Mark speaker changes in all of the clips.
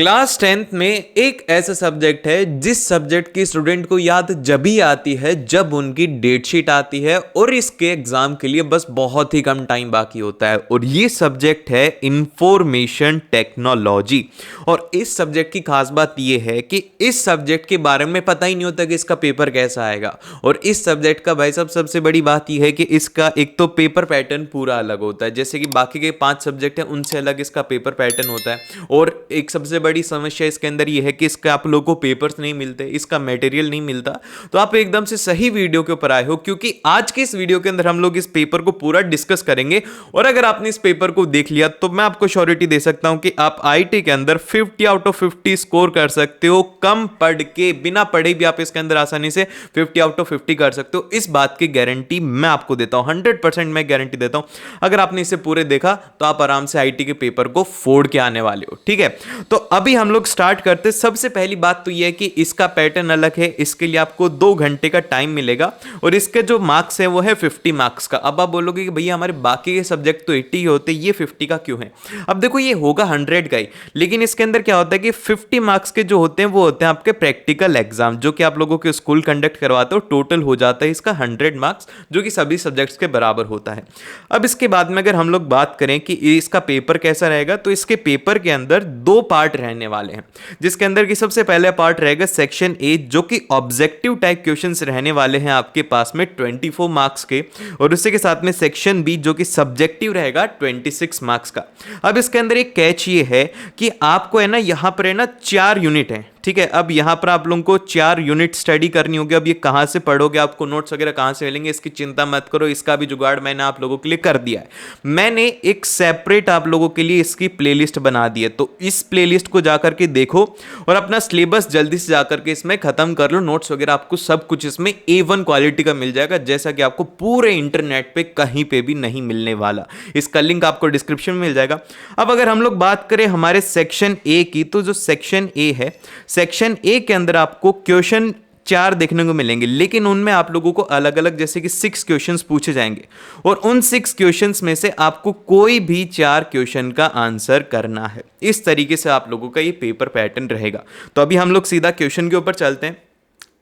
Speaker 1: Class 10th में एक ऐसा सब्जेक्ट है जिस सब्जेक्ट की स्टूडेंट को याद जब ही आती है जब उनकी डेट शीट आती है और इसके एग्जाम के लिए बस बहुत ही कम टाइम बाकी होता है। और ये सब्जेक्ट है इंफॉर्मेशन टेक्नोलॉजी। और इस सब्जेक्ट की खास बात यह है कि इस सब्जेक्ट के बारे में पता ही नहीं होता कि इसका पेपर कैसा आएगा। और इस सब्जेक्ट का भाई साहब सबसे बड़ी बात यह है कि इसका एक तो पेपर पैटर्न पूरा अलग होता है, जैसे कि बाकी के 5 सब्जेक्ट हैं उनसे अलग इसका पेपर पैटर्न होता है। और एक सबसे बड़ी समस्या इसके अंदर यह है कि इसका आप लोगों को पेपर्स नहीं मिलते, इसका मटेरियल नहीं मिलता। तो आप एकदम से सही वीडियो के ऊपर आए हो, क्योंकि आज के इस वीडियो के अंदर हम लोग इस पेपर को पूरा डिस्कस करेंगे। और अगर आपने इस पेपर को देख लिया तो मैं आपको श्योरिटी दे सकता हूं कि आप आईटी के अंदर 50 आउट ऑफ 50 स्कोर कर सकते हो। कम पढ़ के, बिना पढ़े भी आप इसके अंदर आसानी से 50 आउट ऑफ 50 कर सकते हो। इस बात की गारंटी मैं आपको देता हूं, 100% मैं गारंटी देता हूं। अगर आपने इसे पूरे देखा तो आप आराम से आईटी के पेपर को फोड़ के आने वाले हो। ठीक है, तो अभी हम लोग स्टार्ट करते। सबसे पहली बात तो यह है कि इसका पैटर्न अलग है। इसके लिए आपको 2 घंटे का टाइम मिलेगा और इसके जो मार्क्स है वो है 50 मार्क्स का। अब आप बोलोगे कि भैया हमारे बाकी के सब्जेक्ट तो 80 ही होते, ये 50 का क्यों है? अब देखो, ये होगा 100 का ही, लेकिन इसके अंदर क्या होता है कि 50 मार्क्स के जो होते हैं वो होते हैं आपके प्रैक्टिकल एग्जाम, जो कि आप लोगों के स्कूल कंडक्ट करवाते हो। टोटल हो जाता है इसका 100 मार्क्स, जो कि सभी सब्जेक्ट्स के बराबर होता है। अब इसके बाद में अगर हम लोग बात करें कि इसका पेपर कैसा रहेगा, तो इसके पेपर के अंदर 2 पार्ट रहने वाले हैं, जिसके अंदर की सबसे पहला पार्ट रहेगा सेक्शन ए, जो कि ऑब्जेक्टिव टाइप क्वेश्चंस रहने वाले हैं आपके पास में 24 मार्क्स के। और उसी के साथ में सेक्शन बी, जो कि सब्जेक्टिव रहेगा 26 मार्क्स का। अब इसके अंदर एक कैच ये है कि आपको है ना, यहां पर है ना 4 यूनिट है। ठीक है, अब यहां पर आप लोगों को 4 यूनिट स्टडी करनी होगी। अब ये कहां से पढ़ोगे, आपको नोट्स वगैरह कहां से मिलेंगे, इसकी चिंता मत करो, इसका भी जुगाड़ मैंने आप लोगों के लिए कर दिया है। मैंने एक सेपरेट आप लोगों के लिए इसकी प्लेलिस्ट बना दी है, तो इस प्लेलिस्ट को जाकर के देखो और अपना सिलेबस जल्दी से जाकर के इसमें खत्म कर लो। नोट्स वगैरह आपको सब कुछ इसमें A1 क्वालिटी का मिल जाएगा, जैसा कि आपको पूरे इंटरनेट पे कहीं पे भी नहीं मिलने वाला। इसका लिंक आपको डिस्क्रिप्शन में मिल जाएगा। अब अगर हम लोग बात करें हमारे सेक्शन ए की, तो जो सेक्शन ए है, सेक्शन ए के अंदर आपको क्वेश्चन 4 देखने को मिलेंगे, लेकिन उनमें आप लोगों को अलग अलग जैसे कि 6 क्वेश्चंस पूछे जाएंगे। और उन 6 क्वेश्चंस में से आपको कोई भी 4 क्वेश्चन का आंसर करना है। इस तरीके से आप लोगों का ये पेपर पैटर्न रहेगा। तो अभी हम लोग सीधा क्वेश्चन के ऊपर चलते हैं।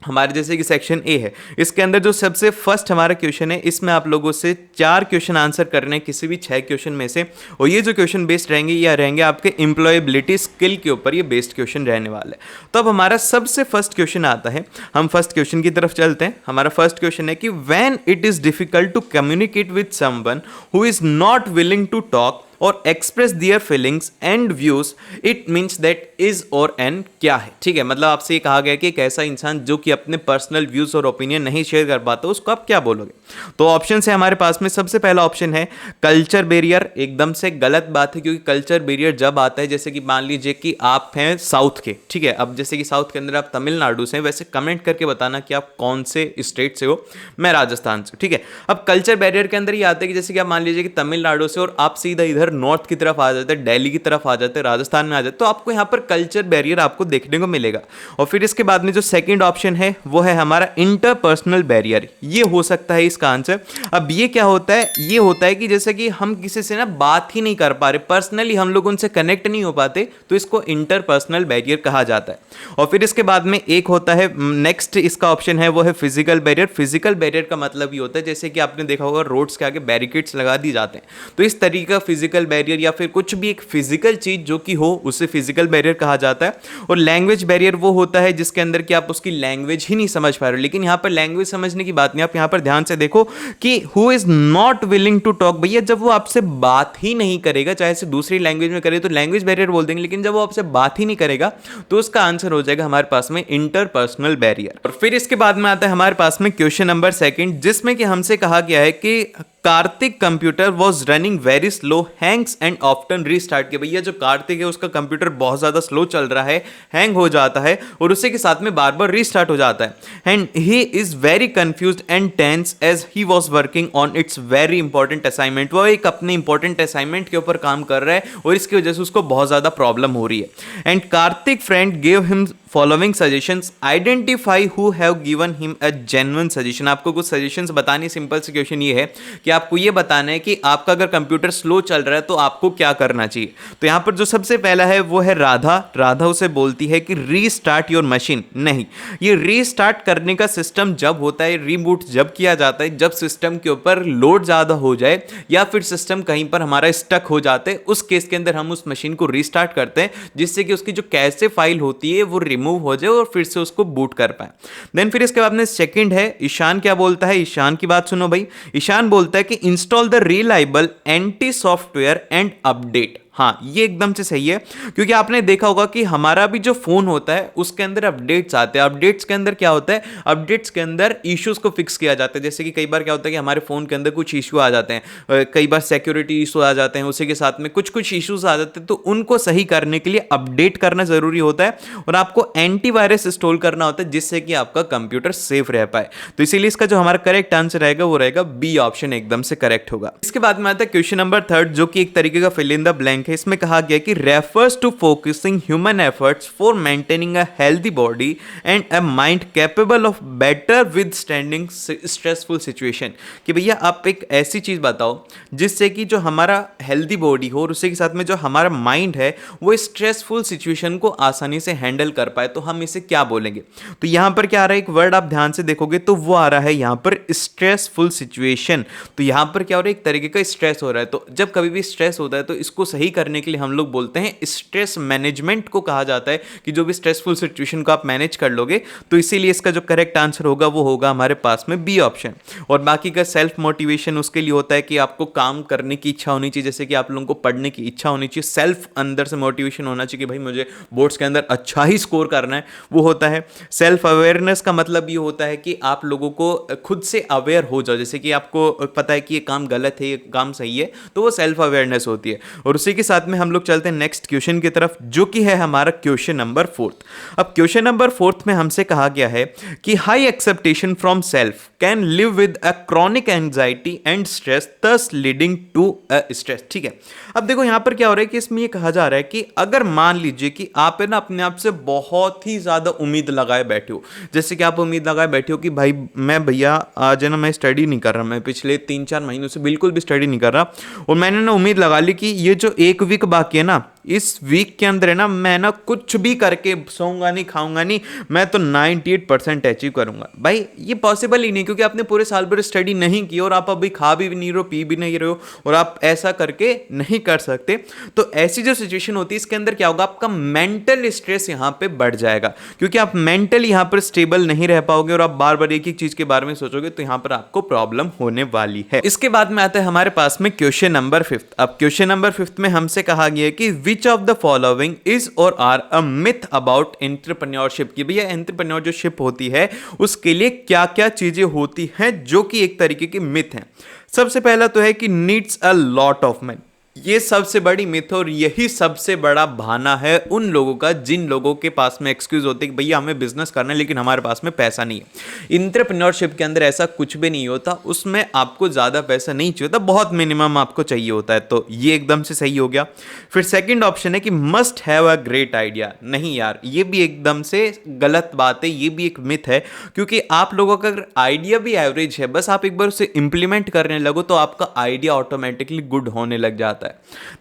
Speaker 1: हमारे जैसे कि सेक्शन ए है, इसके अंदर जो सबसे फर्स्ट हमारा क्वेश्चन है, इसमें आप लोगों से 4 क्वेश्चन आंसर करने हैं किसी भी 6 क्वेश्चन में से। और ये जो क्वेश्चन बेस्ड रहेंगे, या रहेंगे आपके एम्प्लॉयबिलिटी स्किल के ऊपर ये बेस्ड क्वेश्चन रहने वाला है। तो अब हमारा सबसे फर्स्ट क्वेश्चन आता है, हम फर्स्ट क्वेश्चन की तरफ चलते हैं। हमारा फर्स्ट क्वेश्चन है कि when it is difficult to communicate with someone who is not willing to talk or express their feelings and views, it means that is or an क्या है। ठीक है, मतलब आपसे ये कहा गया कि एक ऐसा इंसान जो कि अपने पर्सनल व्यूज और ओपिनियन नहीं शेयर कर पाता, उसको आप क्या बोलोगे? तो ऑप्शन है हमारे पास में, सबसे पहला ऑप्शन है कल्चर बैरियर। एकदम से गलत बात है, क्योंकि कल्चर बैरियर जब आता है, जैसे कि मान लीजिए कि आप हैं साउथ के, ठीक है, अब जैसे कि साउथ के अंदर आप तमिलनाडु से हैं, वैसे कमेंट करके बताना कि आप कौन से स्टेट से हो। मैं राजस्थान से। ठीक है, अब कल्चर बैरियर के अंदर ये आता है कि जैसे कि आप मान लीजिए कि तमिलनाडु से और आप सीधा इधर नॉर्थ की तरफ आ जाते हैं, दिल्ली की तरफ आ जाते हैं, राजस्थान में आ जाते हैं, तो आपको यहाँ पर कल्चर बैरियर आपको देखने को मिलेगा। और फिर इसके बाद में जो सेकंड ऑप्शन है वो है हमारा इंटरपर्सनल बैरियर। ये हो सकता है इसका आंसर। अब ये क्या होता है? ये होता है कि जैसे कि हम किसी से ना बात ही नहीं कर पा रहे, पर्सनली हम लोग उनसे कनेक्ट नहीं हो पाते, तो इसको इंटरपर्सनल बैरियर कहा जाता है। और फिर इसके बाद में एक होता है नेक्स्ट, इसका ऑप्शन है वो है फिजिकल बैरियर। फिजिकल बैरियर का मतलब ये होता है जैसे कि आपने देखा होगा रोड्स के आगे बैरिकेड्स लगा दी जाते हैं, तो इस तरीके का फिजिकल बैरियर या फिर कुछ भी एक फिजिकल चीज जो कि हो, उसे फिजिकल बैरियर कहा जाता है। और लैंग्वेज बैरियर वो होता है जिसके अंदर कि आप उसकी लैंग्वेज ही नहीं समझ पा रहे हो। लेकिन यहां पर लैंग्वेज समझने की बात नहीं, आप यहां पर ध्यान से देखो कि who is not willing to talk. भैया जब वो आपसे बात ही नहीं करेगा, चाहे से दूसरी लैंग्वेज में करे तो लैंग्वेज बैरियर बोल देंगे, लेकिन जब वो आपसे बात ही नहीं करेगा तो उसका आंसर हो जाएगा हमारे पास में इंटरपर्सनल बैरियर। और फिर इसके बाद में आता है हमारे पास में क्वेश्चन नंबर 2, जिसमें कि हमसे कहा गया है कि Kartik computer was running very slow, Hanks and often restart. के भैया जो कार्तिक है उसका कंप्यूटर बहुत ज्यादा स्लो चल रहा है, हैंग हो जाता है और उसी के साथ में बार बार रीस्टार्ट हो जाता है। And he is very confused and tense as he was working on its very important assignment. वो एक अपने इंपॉर्टेंट असाइनमेंट के ऊपर काम कर रहा है और इसकी वजह से उसको बहुत ज्यादा प्रॉब्लम हो रही है। And Kartik friend gave him following suggestions, identify who have given him a genuine suggestion. आपको कुछ सजेशंस बतानी, सिंपल सी क्वेश्चन ये है कि आपको ये बताना है कि आपका अगर कंप्यूटर स्लो चल रहा है तो आपको क्या करना चाहिए। तो यहाँ पर जो सबसे पहला है वो है राधा। राधा उसे बोलती है कि रीस्टार्ट योर मशीन। नहीं, ये रीस्टार्ट करने का सिस्टम जब होता है, रीबूट जब किया जाता है, जब सिस्टम के ऊपर लोड ज़्यादा हो जाए या फिर सिस्टम कहीं पर हमारा स्टक हो जाते हैं, उस केस के अंदर हम उस मशीन को रीस्टार्ट करते हैं जिससे कि उसकी जो कैसे फाइल होती है वो रिमूव हो जाए और फिर से उसको बूट कर पाए। देन फिर इसके बाद में सेकंड है ईशान। क्या बोलता है ईशान की बात सुनो भाई। ईशान बोलता है कि install the reliable anti software and update. हाँ, ये एकदम से सही है, क्योंकि आपने देखा होगा कि हमारा भी जो फोन होता है उसके अंदर अपडेट्स आते हैं। अपडेट्स के अंदर क्या होता है, अपडेट्स के अंदर इश्यूज को फिक्स किया जाता है। जैसे कि कई बार क्या होता है कि हमारे फोन के अंदर कुछ इशू आ जाते हैं, कई बार सिक्योरिटी इशू आ जाते हैं, उसी के साथ में कुछ कुछ इश्यूज आ जाते हैं, तो उनको सही करने के लिए अपडेट करना जरूरी होता है और आपको एंटीवायरस इंस्टॉल करना होता है जिससे कि आपका कंप्यूटर सेफ रह पाए। तो इसीलिए इसका जो हमारा करेक्ट आंसर रहेगा वो रहेगा बी ऑप्शन, एकदम से करेक्ट होगा। इसके बाद में आता है क्वेश्चन नंबर थर्ड, जो कि एक तरीके का फिल इन द ब्लैंक है। इसमें कहा गया कि refers to focusing human efforts for maintaining a healthy body and a mind capable of better withstanding stressful situation. कि भैया आप एक ऐसी चीज बताओ जिससे कि जो हमारा हेल्दी बॉडी हो और उसी के साथ में जो हमारा माइंड है वो स्ट्रेसफुल सिचुएशन को आसानी से हैंडल कर पाए, तो हम इसे क्या बोलेंगे। तो यहां पर क्या आ रहा है, एक वर्ड आप ध्यान से देखोगे तो वो आ रहा है यहां पर स्ट्रेसफुल सिचुएशन। तो यहां पर क्या हो रहा है, एक तरीके का स्ट्रेस हो रहा है। तो जब कभी भी स्ट्रेस होता है तो इसको सही करने के लिए हम लोग बोलते हैं स्ट्रेस मैनेजमेंट को कहा जाता है, कि जो भी स्ट्रेसफुल सिचुएशन को आप मैनेज कर लोगे। तो इसीलिए इसका जो करेक्ट आंसर होगा वो होगा हमारे पास में बी ऑप्शन। और बाकी का सेल्फ मोटिवेशन उसके लिए होता है कि आपको काम करने की इच्छा होनी चाहिए, जैसे कि आप लोगों को पढ़ने की इच्छा होनी चाहिए, सेल्फ अंदर से मोटिवेशन होना चाहिए कि भाई मुझे बोर्ड्स के अंदर अच्छा ही स्कोर करना है, वो होता है। सेल्फ अवेयरनेस का मतलब ये होता है कि आप लोगों को खुद से अवेयर हो जाओ, जैसे कि आपको पता है कि ये काम गलत है, ये काम सही है, तो वो सेल्फ अवेयरनेस होती है। और उसी के साथ में हम लोग चलते हैं नेक्स्ट क्वेश्चन की तरफ, जो कि है हमारा क्वेश्चन नंबर फोर्थ। अब क्वेश्चन नंबर फोर्थ में हमसे कहा गया है कि high expectation from self can live with a chronic anxiety and stress thus leading to a stress. ठीक है, अब देखो यहां पर क्या हो रहा है कि इसमें ये कहा जा रहा है कि अगर मान लीजिए कि आप है ना अपने आप से बहुत ही ज्यादा उम्मीद लगाए बैठे हो, जैसे कि आप उम्मीद लगाए बैठे हो कि भाई मैं भैया आज है ना मैं स्टडी नहीं कर रहा, मैं पिछले 3-4 महीनों से बिल्कुल भी स्टडी नहीं कर रहा, और मैंने ना उम्मीद लगा ली कि ये जो एक वीक बाकी है ना, इस वीक के अंदर है ना मैं ना कुछ भी करके सोऊंगा नहीं, खाऊंगा नहीं, मैं तो 98% अचीव करूंगा। भाई ये पॉसिबल ही नहीं, क्योंकि आपने पूरे साल भर स्टडी नहीं की और आप अभी खा भी नहीं रहे हो, पी भी नहीं रहे हो, और आप ऐसा करके नहीं कर सकते। तो ऐसी जो सिचुएशन होती है इसके अंदर क्या होगा, आपका मेंटल स्ट्रेस यहां पे बढ़ जाएगा, क्योंकि आप मेंटली यहां पर स्टेबल नहीं रह पाओगे और आप बार बार एक एक चीज के बारे में सोचोगे, तो यहां पर आपको प्रॉब्लम होने वाली है। इसके बाद में आता है हमारे पास में क्वेश्चन नंबर फिफ्थ। अब क्वेश्चन नंबर फिफ्थ में हमसे कहा गया है कि which of the following is or are a myth about entrepreneurship. की भैया एंटरप्रेन्योरशिप होती है उसके लिए क्या क्या चीजें होती हैं जो कि एक तरीके की मिथ है। सबसे पहला तो है कि needs a lot of money. ये सबसे बड़ी मिथ और यही सबसे बड़ा बहाना है उन लोगों का जिन लोगों के पास में एक्सक्यूज होते हैं कि भैया हमें बिजनेस करना है लेकिन हमारे पास में पैसा नहीं है। एंटरप्रेन्योरशिप के अंदर ऐसा कुछ भी नहीं होता, उसमें आपको ज़्यादा पैसा नहीं चाहिए होता, बहुत मिनिमम आपको चाहिए होता है। तो ये एकदम से सही हो गया। फिर सेकेंड ऑप्शन है कि must have a great idea. नहीं यार, ये भी एकदम से गलत बात है, ये भी एक मिथ है, क्योंकि आप लोगों का अगर आइडिया भी एवरेज है, बस आप एक बार उसे इंप्लीमेंट करने लगो तो आपका आइडिया ऑटोमेटिकली गुड होने लग जाता है।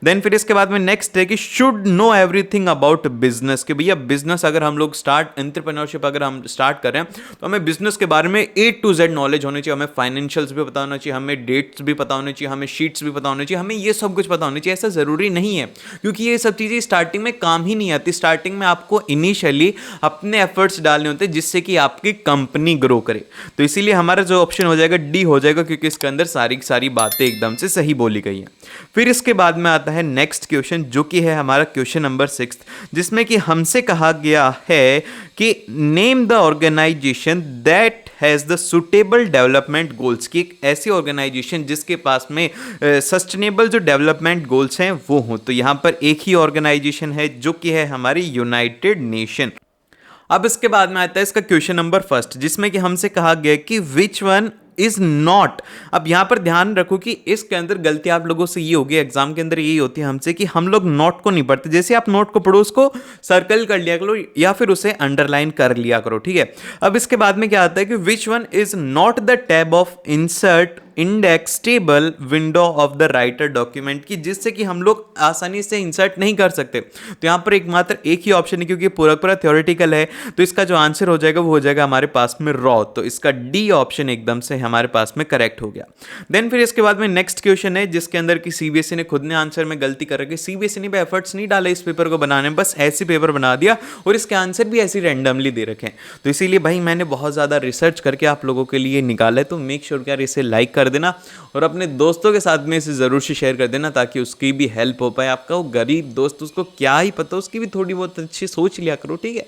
Speaker 1: देन फिर इसके बाद में नेक्स्ट है कि should know everything about business. कि भैया बिजनेस अगर हम लोग एंटरप्रेन्योरशिप अगर हम स्टार्ट कर रहे हैं तो हमें बिजनेस के बारे में A to Z नॉलेज होनी चाहिए। हमें फाइनेंशियल्स भी पता होना चाहिए, हमें डेट्स भी पता होनी चाहिए, हमें शीट्स भी पता होनी चाहिए, हमें ये सब कुछ पता होनी चाहिए। ऐसा जरूरी नहीं है, क्योंकि ये सब चीजें स्टार्टिंग में काम ही नहीं आती। स्टार्टिंग में आपको इनिशियली अपने एफर्ट्स डालने होते हैं जिससे कि आपकी कंपनी ग्रो करे। तो इसीलिए हमारा जो ऑप्शन हो जाएगा डी हो जाएगा, क्योंकि इसके अंदर सारी सारी बातें एकदम से सही बोली गई हैं। फिर इसके बाद में आता है नेक्स्ट क्वेश्चन, जो कि है हमारा क्वेश्चन नंबर 6, जिसमें कि हमसे कहा गया है कि name the organisation that has the suitable development goals. की एक ऐसी ऑर्गेनाइजेशन जिसके पास में सस्टेनेबल जो डेवलपमेंट गोल्स हैं वो हों। तो यहां पर एक ही ऑर्गेनाइजेशन है जो कि है हमारी यूनाइटेड नेशन। अब इसके बाद में आता है इसका क्वेश्चन नंबर फर्स्ट, जिसमें कि हमसे कहा गया कि विच वन इज नॉट। अब यहां पर ध्यान रखो कि इसके अंदर गलती आप लोगों से ये होगी, एग्जाम के अंदर यही होती है हमसे कि हम लोग नॉट को नहीं पढ़ते। जैसे आप नोट को पढ़ो उसको सर्कल कर लिया करो या फिर उसे अंडरलाइन कर लिया करो, ठीक है। अब इसके बाद में क्या आता है कि which one is not the tab of insert index table window of the writer document, की जिससे कि हम लोग आसानी से इंसर्ट नहीं कर सकते। तो यहां पर एकमात्र एक ही ऑप्शन है, क्योंकि पूरा पूरा थ्योरेटिकल है, तो इसका जो आंसर हो जाएगा वो हो जाएगा हमारे पास में रॉ। तो इसका डी ऑप्शन एकदम से हमारे पास में करेक्ट हो गया। देन फिर इसके बाद में नेक्स्ट क्वेश्चन है जिसके अंदर की सीबीएसई ने खुद ने आंसर में गलती कर रखी। सीबीएसई ने भी एफर्ट्स नहीं डाले इस पेपर को बनाने में, बस ऐसे पेपर बना दिया और इसके आंसर भी ऐसे रैंडमली दे रखे हैं। तो इसीलिए भाई मैंने बहुत ज्यादा रिसर्च करके आप लोगों के लिए निकाला है। तो मेक श्योर यार इसे लाइक कर देना और अपने दोस्तों के साथ में इसे जरूर से शेयर कर देना ताकि उसकी भी हेल्प हो पाए। आपका वो गरीब दोस्त, उसको क्या ही पता, उसकी भी थोड़ी बहुत अच्छी सोच लिया करो, ठीक है।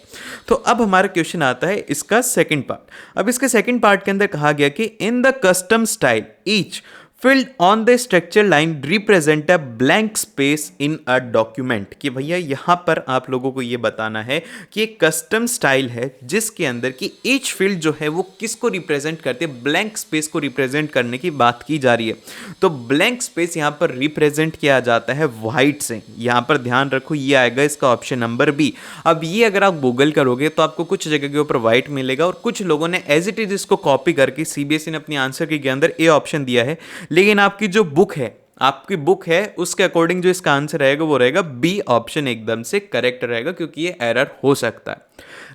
Speaker 1: तो अब हमारा क्वेश्चन आता है इसका सेकंड पार्ट। अब इसके सेकंड पार्ट के अंदर कहा गया कि in the custom style each filled on the structure line represent a blank space in a document, कि भैया यहां पर आप लोगों को यह बताना है कि एक कस्टम स्टाइल है जिसके अंदर की each field जो है वो किसको रिप्रेजेंट करती है, ब्लैंक स्पेस को रिप्रेजेंट करने की बात की जा रही है। तो ब्लैंक स्पेस यहां पर रिप्रेजेंट किया जाता है व्हाइट से। यहां पर ध्यान रखो ये आएगा इसका ऑप्शन नंबर बी। अब ये अगर आप गूगल करोगे तो आपको कुछ जगह के ऊपर व्हाइट मिलेगा और कुछ लोगों ने एज इट इज इसको कॉपी करके सीबीएसई ने अपनी आंसर के अंदर ए ऑप्शन दिया है, लेकिन आपकी जो बुक है, आपकी बुक है उसके अकॉर्डिंग जो इसका आंसर रहेगा वो रहेगा बी ऑप्शन एकदम से करेक्ट रहेगा, क्योंकि ये एरर हो सकता है।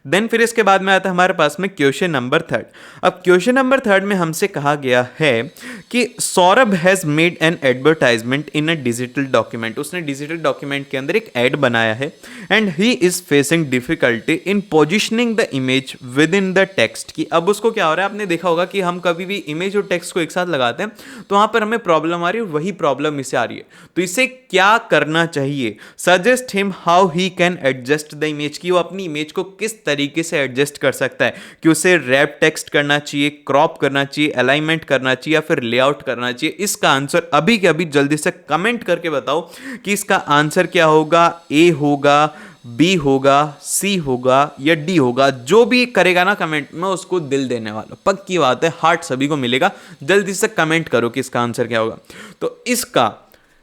Speaker 1: देन फिर इसके बाद में आता है हमारे पास में क्वेश्चन नंबर थर्ड। अब क्वेश्चन नंबर थर्ड में हमसे कहा गया है कि Saurabh has made an advertisement in a digital document. उसने डिजिटल डॉक्यूमेंट के अंदर एक एड बनाया है and he is facing difficulty in positioning the image with in the text. की अब उसको क्या हो रहा है, आपने देखा होगा कि हम कभी भी इमेज और टेक्स्ट को एक साथ लगाते हैं तो वहां पर हमें प्रॉब्लम आ रही है, वही प्रॉब्लम इसे आ रही है। तो इसे क्या करना चाहिए, suggest him how he can adjust the image, की वो अपनी इमेज को किस तरीके से एडजस्ट कर सकता है, कि उसे रैप टेक्स्ट करना चाहिए, क्रॉप करना चाहिए, अलाइनमेंट करना चाहिए या फिर लेआउट करना चाहिए। इसका आंसर अभी के अभी जल्दी से कमेंट करके बताओ कि इसका आंसर क्या होगा, ए होगा, बी होगा, सी होगा या डी होगा। जो भी करेगा ना कमेंट में उसको दिल देने वाला, पक्की बात है, हार्ट सभी को मिलेगा। जल्दी से कमेंट करो कि इसका आंसर क्या होगा। तो इसका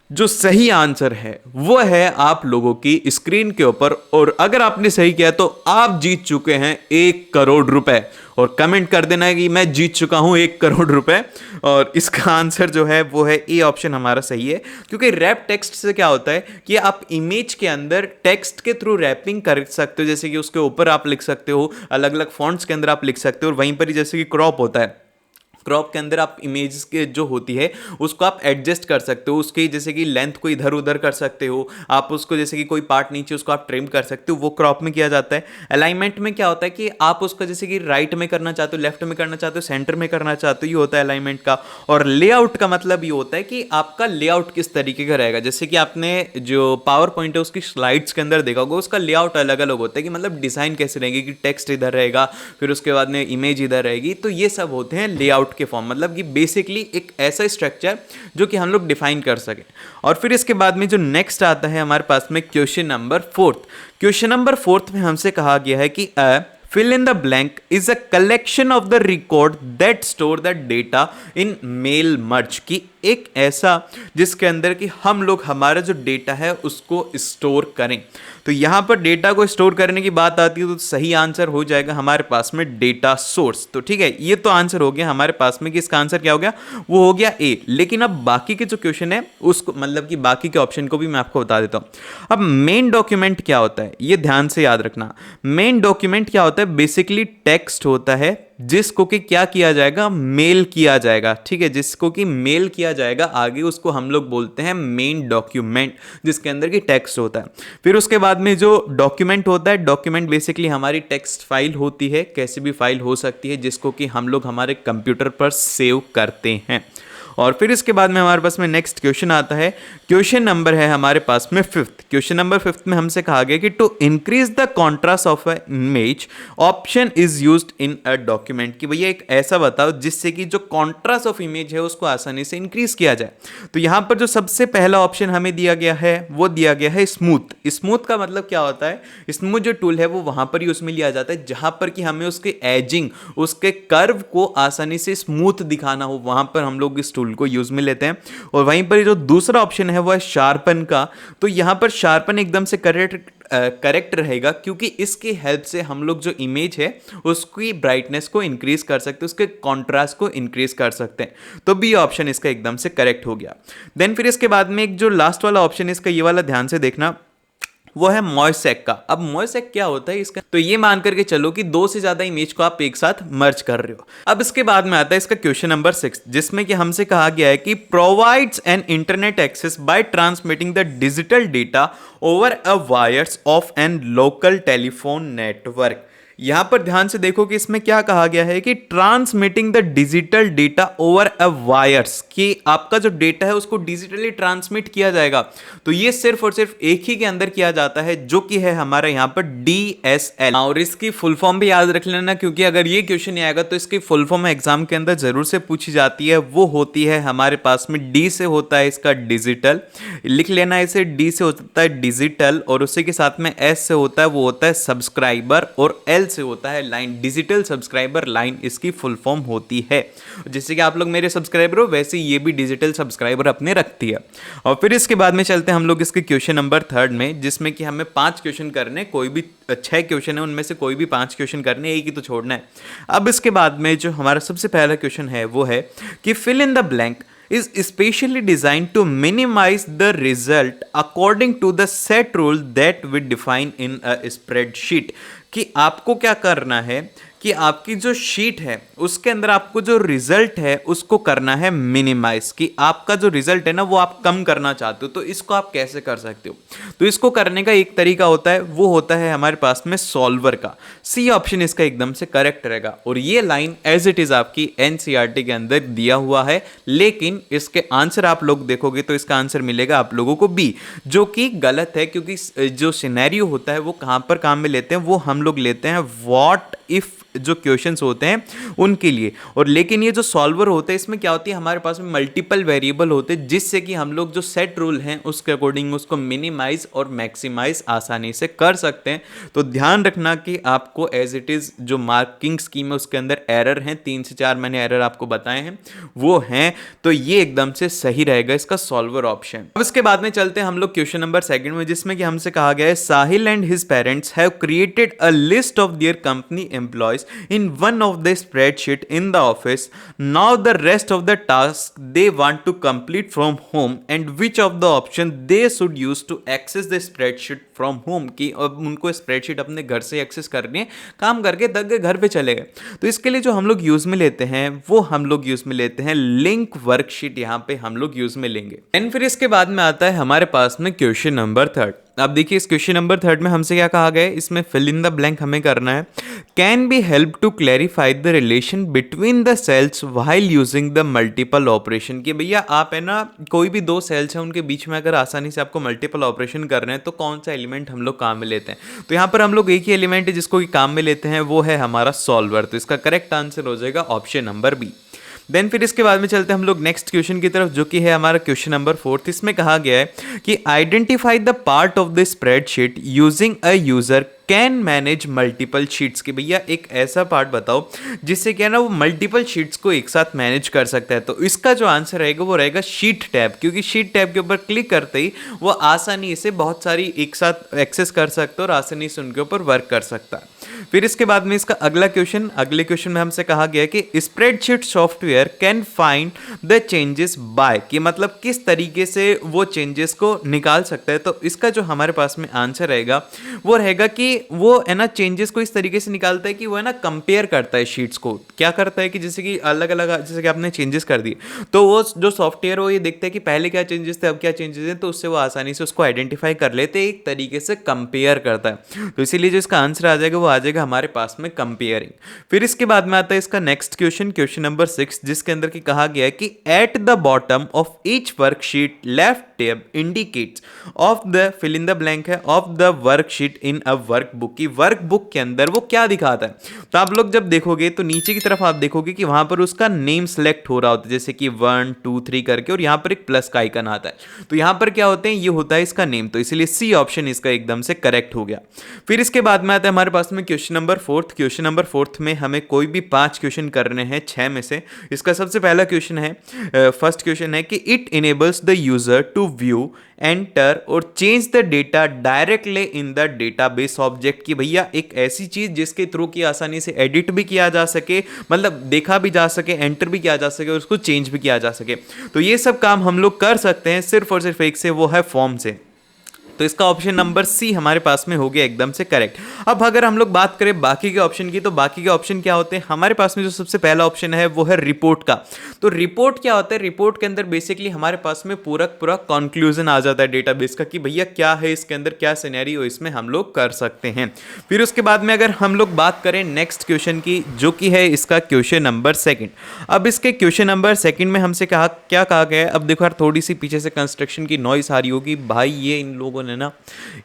Speaker 1: जो सही आंसर है वो है आप लोगों की स्क्रीन के ऊपर, और अगर आपने सही किया तो आप जीत चुके हैं 1 करोड़ रुपए। और कमेंट कर देना है कि मैं जीत चुका हूं 1 करोड़ रुपए। और इसका आंसर जो है वो है ए ऑप्शन हमारा सही है, क्योंकि रैप टेक्स्ट से क्या होता है कि आप इमेज के अंदर टेक्स्ट के थ्रू रैपिंग कर सकते हो, जैसे कि उसके ऊपर आप लिख सकते हो, अलग अलग फॉन्ट्स के अंदर आप लिख सकते हो, और वहीं पर ही जैसे कि क्रॉप होता है, क्रॉप के अंदर आप इमेज के जो होती है उसको आप एडजस्ट कर सकते हो, उसकी जैसे कि लेंथ को इधर उधर कर सकते हो, आप उसको जैसे कि कोई पार्ट नीचे उसको आप ट्रिम कर सकते हो, वो क्रॉप में किया जाता है। अलाइनमेंट में क्या होता है कि आप उसको जैसे कि राइट में करना चाहते हो, लेफ्ट में करना चाहते हो, सेंटर में करना चाहते हो, ये होता है अलाइनमेंट का। और लेआउट का मतलब ये होता है कि आपका लेआउट किस तरीके का रहेगा। जैसे कि आपने जो पावर पॉइंट है उसकी स्लाइड्स के अंदर देखा होगा, उसका लेआउट अलग अलग होता है कि मतलब डिजाइन कैसे रहेगी, कि टेक्स्ट इधर रहेगा, फिर उसके बाद में इमेज इधर रहेगी। तो ये सब होते हैं लेआउट के फॉर्म, मतलब कि बेसिकली एक ऐसा स्ट्रक्चर जो कि हम लोग डिफाइन कर सकें। और फिर इसके बाद में जो नेक्स्ट आता है हमारे पास में question number fourth. Question number fourth में हमसे कहा गया है कि fill in the blank is a collection of the record that store the data in mail merge, की एक ऐसा जिसके अंदर कि हम लोग हमारा जो डेटा है उसको स्टोर करें। तो यहां पर डेटा को स्टोर करने की बात आती है तो सही आंसर हो जाएगा हमारे पास में डेटा सोर्स। तो ठीक है, ये तो आंसर हो गया हमारे पास में कि इसका आंसर क्या हो गया, वो हो गया ए। लेकिन अब बाकी के जो क्वेश्चन है उसको, मतलब कि बाकी के ऑप्शन को भी मैं आपको बता देता हूं। अब मेन डॉक्यूमेंट क्या होता है ये ध्यान से याद रखना। मेन डॉक्यूमेंट क्या होता है, बेसिकली टेक्स्ट होता है जिसको कि क्या किया जाएगा, मेल किया जाएगा। ठीक है, जिसको कि मेल किया जाएगा आगे, उसको हम लोग बोलते हैं मेन डॉक्यूमेंट, जिसके अंदर की टेक्स्ट होता है। फिर उसके बाद में जो डॉक्यूमेंट होता है, डॉक्यूमेंट बेसिकली हमारी टेक्स्ट फाइल होती है, कैसे भी फाइल हो सकती है, जिसको कि हम लोग हमारे कंप्यूटर पर सेव करते हैं। और फिर इसके बाद में हमारे पास में नेक्स्ट क्वेश्चन आता है। क्वेश्चन नंबर है हमारे पास में 5th। क्वेश्चन नंबर 5th में हमसे कहा गया कि to increase the contrast of a image option is used in a document, कि भैया एक ऐसा बताओ जिससे कि जो कॉन्ट्रास्ट ऑफ इमेज है उसको आसानी से इंक्रीज किया जाए। तो यहां पर जो सबसे पहला ऑप्शन हमें दिया गया है वो दिया गया है स्मूथ। स्मूथ का मतलब क्या होता है? स्मूथ जो टूल है वो वहां पर यूज में लिया जाता है जहां पर कि हमें उसके एजिंग, उसके कर्व को आसानी से स्मूथ दिखाना हो, वहां पर हम लोग इस टूल को यूज में लेते हैं। और वहीं पर जो दूसरा ऑप्शन है वो है शार्पन का। तो यहां पर शार्पन एकदम से करेक्ट रहेगा, क्योंकि इसकी हेल्प से हम लोग जो इमेज है उसकी ब्राइटनेस को इंक्रीज कर सकते हैं, उसके कॉन्ट्रास्ट को इंक्रीज कर सकते हैं। तो बी ऑप्शन इसका एकदम से करेक्ट हो गया। देन फिर इसके बाद में एक जो लास्ट वाला ऑप्शन है इसका, ये वाला ध्यान से देखना, वो है मोज़ेक का। अब मोज़ेक क्या होता है इसका? तो ये मान करके चलो कि 2 से ज्यादा इमेज को आप एक साथ मर्ज कर रहे हो। अब इसके बाद में आता है इसका क्वेश्चन नंबर 6, जिसमें कि हमसे कहा गया है कि provides an internet access by transmitting the digital data over a wires of an local telephone network. यहां पर ध्यान से देखो कि इसमें क्या कहा गया है कि transmitting the digital data over a wires, कि आपका जो डेटा है उसको डिजिटली ट्रांसमिट किया जाएगा। तो ये सिर्फ और सिर्फ एक ही के अंदर किया जाता है, जो कि है हमारा यहां पर DSL। और इसकी फुल फॉर्म भी याद रख लेना, क्योंकि अगर ये क्वेश्चन नहीं आएगा तो इसकी फुल फॉर्म एग्जाम के अंदर जरूर से पूछी जाती है। वो होती है हमारे पास में D से होता है इसका डिजिटल, लिख लेना इसे। D से होता है डिजिटल, और उसी के साथ में S से होता है वो होता है सब्सक्राइबर, और L से होता है लाइन। डिजिटल सब्सक्राइबर लाइन इसकी फुल फॉर्म होती है। जैसे कि आप लोग मेरे सब्सक्राइबर हो, वैसे ये भी डिजिटल सब्सक्राइबर अपने रखती है। और फिर इसके बाद में चलते हैं हम लोग इसके क्वेश्चन नंबर 3 में, जिसमें कि हमें 5 क्वेश्चन करने, कोई भी 6 क्वेश्चन है उनमें से कोई भी 5 क्वेश्चन करने, एक ही तो छोड़ना है। अब इसके बाद में जो हमारा सबसे पहला क्वेश्चन है वो है कि fill in the blank is specially designed to minimize the result according to the set rule that we define in a spreadsheet। कि आपको क्या करना है कि आपकी जो शीट है उसके अंदर आपको जो रिजल्ट है उसको करना है मिनिमाइज, कि आपका जो रिजल्ट है ना वो आप कम करना चाहते हो। तो इसको आप कैसे कर सकते हो? तो इसको करने का एक तरीका होता है, वो होता है हमारे पास में सॉल्वर का। सी ऑप्शन इसका एकदम से करेक्ट रहेगा। और ये लाइन एज इट इज आपकी NCERT के अंदर दिया हुआ है, लेकिन इसके आंसर आप लोग देखोगे तो इसका आंसर मिलेगा आप लोगों को बी, जो कि गलत है, क्योंकि जो सिनेरियो होता है वो कहां पर काम में लेते हैं, वो हम लोग लेते हैं व्हाट इफ जो क्वेश्चंस होते हैं उनके लिए। और लेकिन ये जो सॉल्वर होते हैं इसमें क्या होती है, हमारे पास में मल्टीपल वेरिएबल होते हैं, जिससे कि हम लोग जो सेट रूल हैं उसके अकॉर्डिंग उसको मिनिमाइज और मैक्सिमाइज आसानी से कर सकते हैं। तो ध्यान रखना कि आपको एज इट इज जो मार्किंग स्कीम है उसके अंदर एरर हैं, 3 से 4 मैंने एरर आपको बताए हैं वो हैं। तो ये एकदम से सही रहेगा इसका सॉल्वर ऑप्शन। अब इसके बाद में चलते हैं हम लोग क्वेश्चन नंबर 2 में, जिसमें कि हमसे कहा गया है Sahil and his parents have created a list of their company employees in one of the spreadsheet in the office. Now the rest of the tasks they want to complete from home, and which of the option they should use to access the spreadsheet from home। कि अब उनको spreadsheet अपने घर से access करनी है, काम करके दग गए घर पे चले गए। तो इसके लिए जो हम लोग यूज में लेते हैं वो हम लोग यूज में लेते हैं लिंक वर्कशीट, यहाँ पे हम लोग यूज में लेंगे। एंड फिर इसके बाद में आता है हमारे पास में क्वेश्चन नंबर 3। अब देखिए इस क्वेश्चन नंबर 3 में हमसे क्या कहा गया है, इसमें फिल इन द ब्लैंक हमें करना है। Can be help to clarify the relation between the cells while using the multiple operation. कि भैया आप है ना, कोई भी 2 सेल्स हैं उनके बीच में अगर आसानी से आपको मल्टीपल ऑपरेशन करना है तो कौन सा एलिमेंट हम लोग काम में लेते हैं? तो यहाँ पर हम लोग एक ही एलिमेंट है जिसको कि काम में लेते हैं, वो है हमारा सॉल्वर। तो इसका करेक्ट आंसर हो जाएगा ऑप्शन नंबर बी। देन फिर इसके बाद में चलते हैं हम लोग नेक्स्ट क्वेश्चन की तरफ, जो कि है हमारा क्वेश्चन नंबर 4। इसमें कहा गया है कि identify the part of the spreadsheet using a user can manage multiple sheets. कि भैया एक ऐसा पार्ट बताओ जिससे क्या ना वो मल्टीपल शीट्स को एक साथ मैनेज कर सकता है। तो इसका जो आंसर रहेगा वो रहेगा शीट टैब, क्योंकि शीट टैब के ऊपर क्लिक करते ही वो आसानी से बहुत सारी एक साथ एक्सेस कर सकता है और आसानी से उनके ऊपर वर्क कर सकता है। फिर इसके बाद में इसका अगले क्वेश्चन में हमसे कहा गया कि spreadsheet software can find the changes by, कि मतलब किस तरीके से वो चेंजेस को निकाल सकता है। तो इसका जो हमारे पास में आंसर रहेगा वो रहेगा कि वो है ना चेंजेस को इस तरीके से निकालता है कि वो है ना कंपेयर करता है शीट्स को। क्या करता है कि जैसे कि अलग अलग, जैसे कि आपने चेंजेस कर दिए तो वो जो सॉफ्टवेयर वो ये देखता है कि पहले क्या चेंजेस थे अब क्या चेंजेस हैं, तो उससे वो आसानी से उसको आइडेंटिफाई कर लेते हैं, एक तरीके से कंपेयर करता है। तो इसीलिए जो इसका आंसर आ जाएगा वो आ जाएगा हमारे पास में कंपेयरिंग। फिर इसके बाद में आता है इसका नेक्स्ट क्वेश्चन, क्वेश्चन नंबर 6, जिसके अंदर की कहा गया है कि at the bottom of each worksheet left tab indicates of the fill in the blank है of the worksheet in a workbook, की वर्कबुक के अंदर वो क्या दिखाता है। तो आप लोग जब देखोगे तो नीचे की तरफ आप देखोगे कि वहां पर उसका नेम सेलेक्ट हो रहा होता है, जैसे कि 1 2 3 करके, और यहां पर एक प्लस का आइकन आता है। तो यहां पर क्या होते हैं, ये होता है इसका नेम, तो इसलिए सी ऑप्शन इसका एकदम से करेक्ट हो गया। फिर इसके बाद में आता है हमारे पास में क्वेश्चन नंबर 4। क्वेश्चन नंबर 4 में हमें कोई भी 5 क्वेश्चन करने हैं 6 में से। इसका सबसे पहला क्वेश्चन है, फर्स्ट क्वेश्चन है कि it enables the user to view, enter or change the data directly in the database object, की भैया एक ऐसी चीज जिसके थ्रू की आसानी से एडिट भी किया जा सके, मतलब देखा भी जा सके, एंटर भी किया जा सके और उसको चेंज भी किया जा सके। तो ये सब काम हम लोग कर सकते हैं सिर्फ और सिर्फ एक से, वो है फॉर्म से। तो इसका ऑप्शन नंबर सी हमारे पास में हो गया एकदम से करेक्ट। अब अगर हम लोग बात करें बाकी के ऑप्शन की, तो बाकी के ऑप्शन क्या होते हैं हमारे पास में, जो सबसे पहला ऑप्शन है वो है रिपोर्ट का। तो रिपोर्ट क्या होता है, रिपोर्ट के अंदर बेसिकली हमारे पास में पूरा कंक्लूजन आ जाता है डेटाबेस का कि भैया क्या है इसके अंदर, क्या सिनेरियो इसमें हम लोग कर सकते हैं। फिर उसके बाद में अगर हम लोग बात करें नेक्स्ट क्वेश्चन की, जो कि है इसका क्वेश्चन नंबर 2। अब इसके क्वेश्चन नंबर 2 में हमसे क्या कहा गया है, अब देखो यार थोड़ी सी पीछे से कंस्ट्रक्शन की नॉइस आ रही होगी भाई, ये इन लोगों ने ना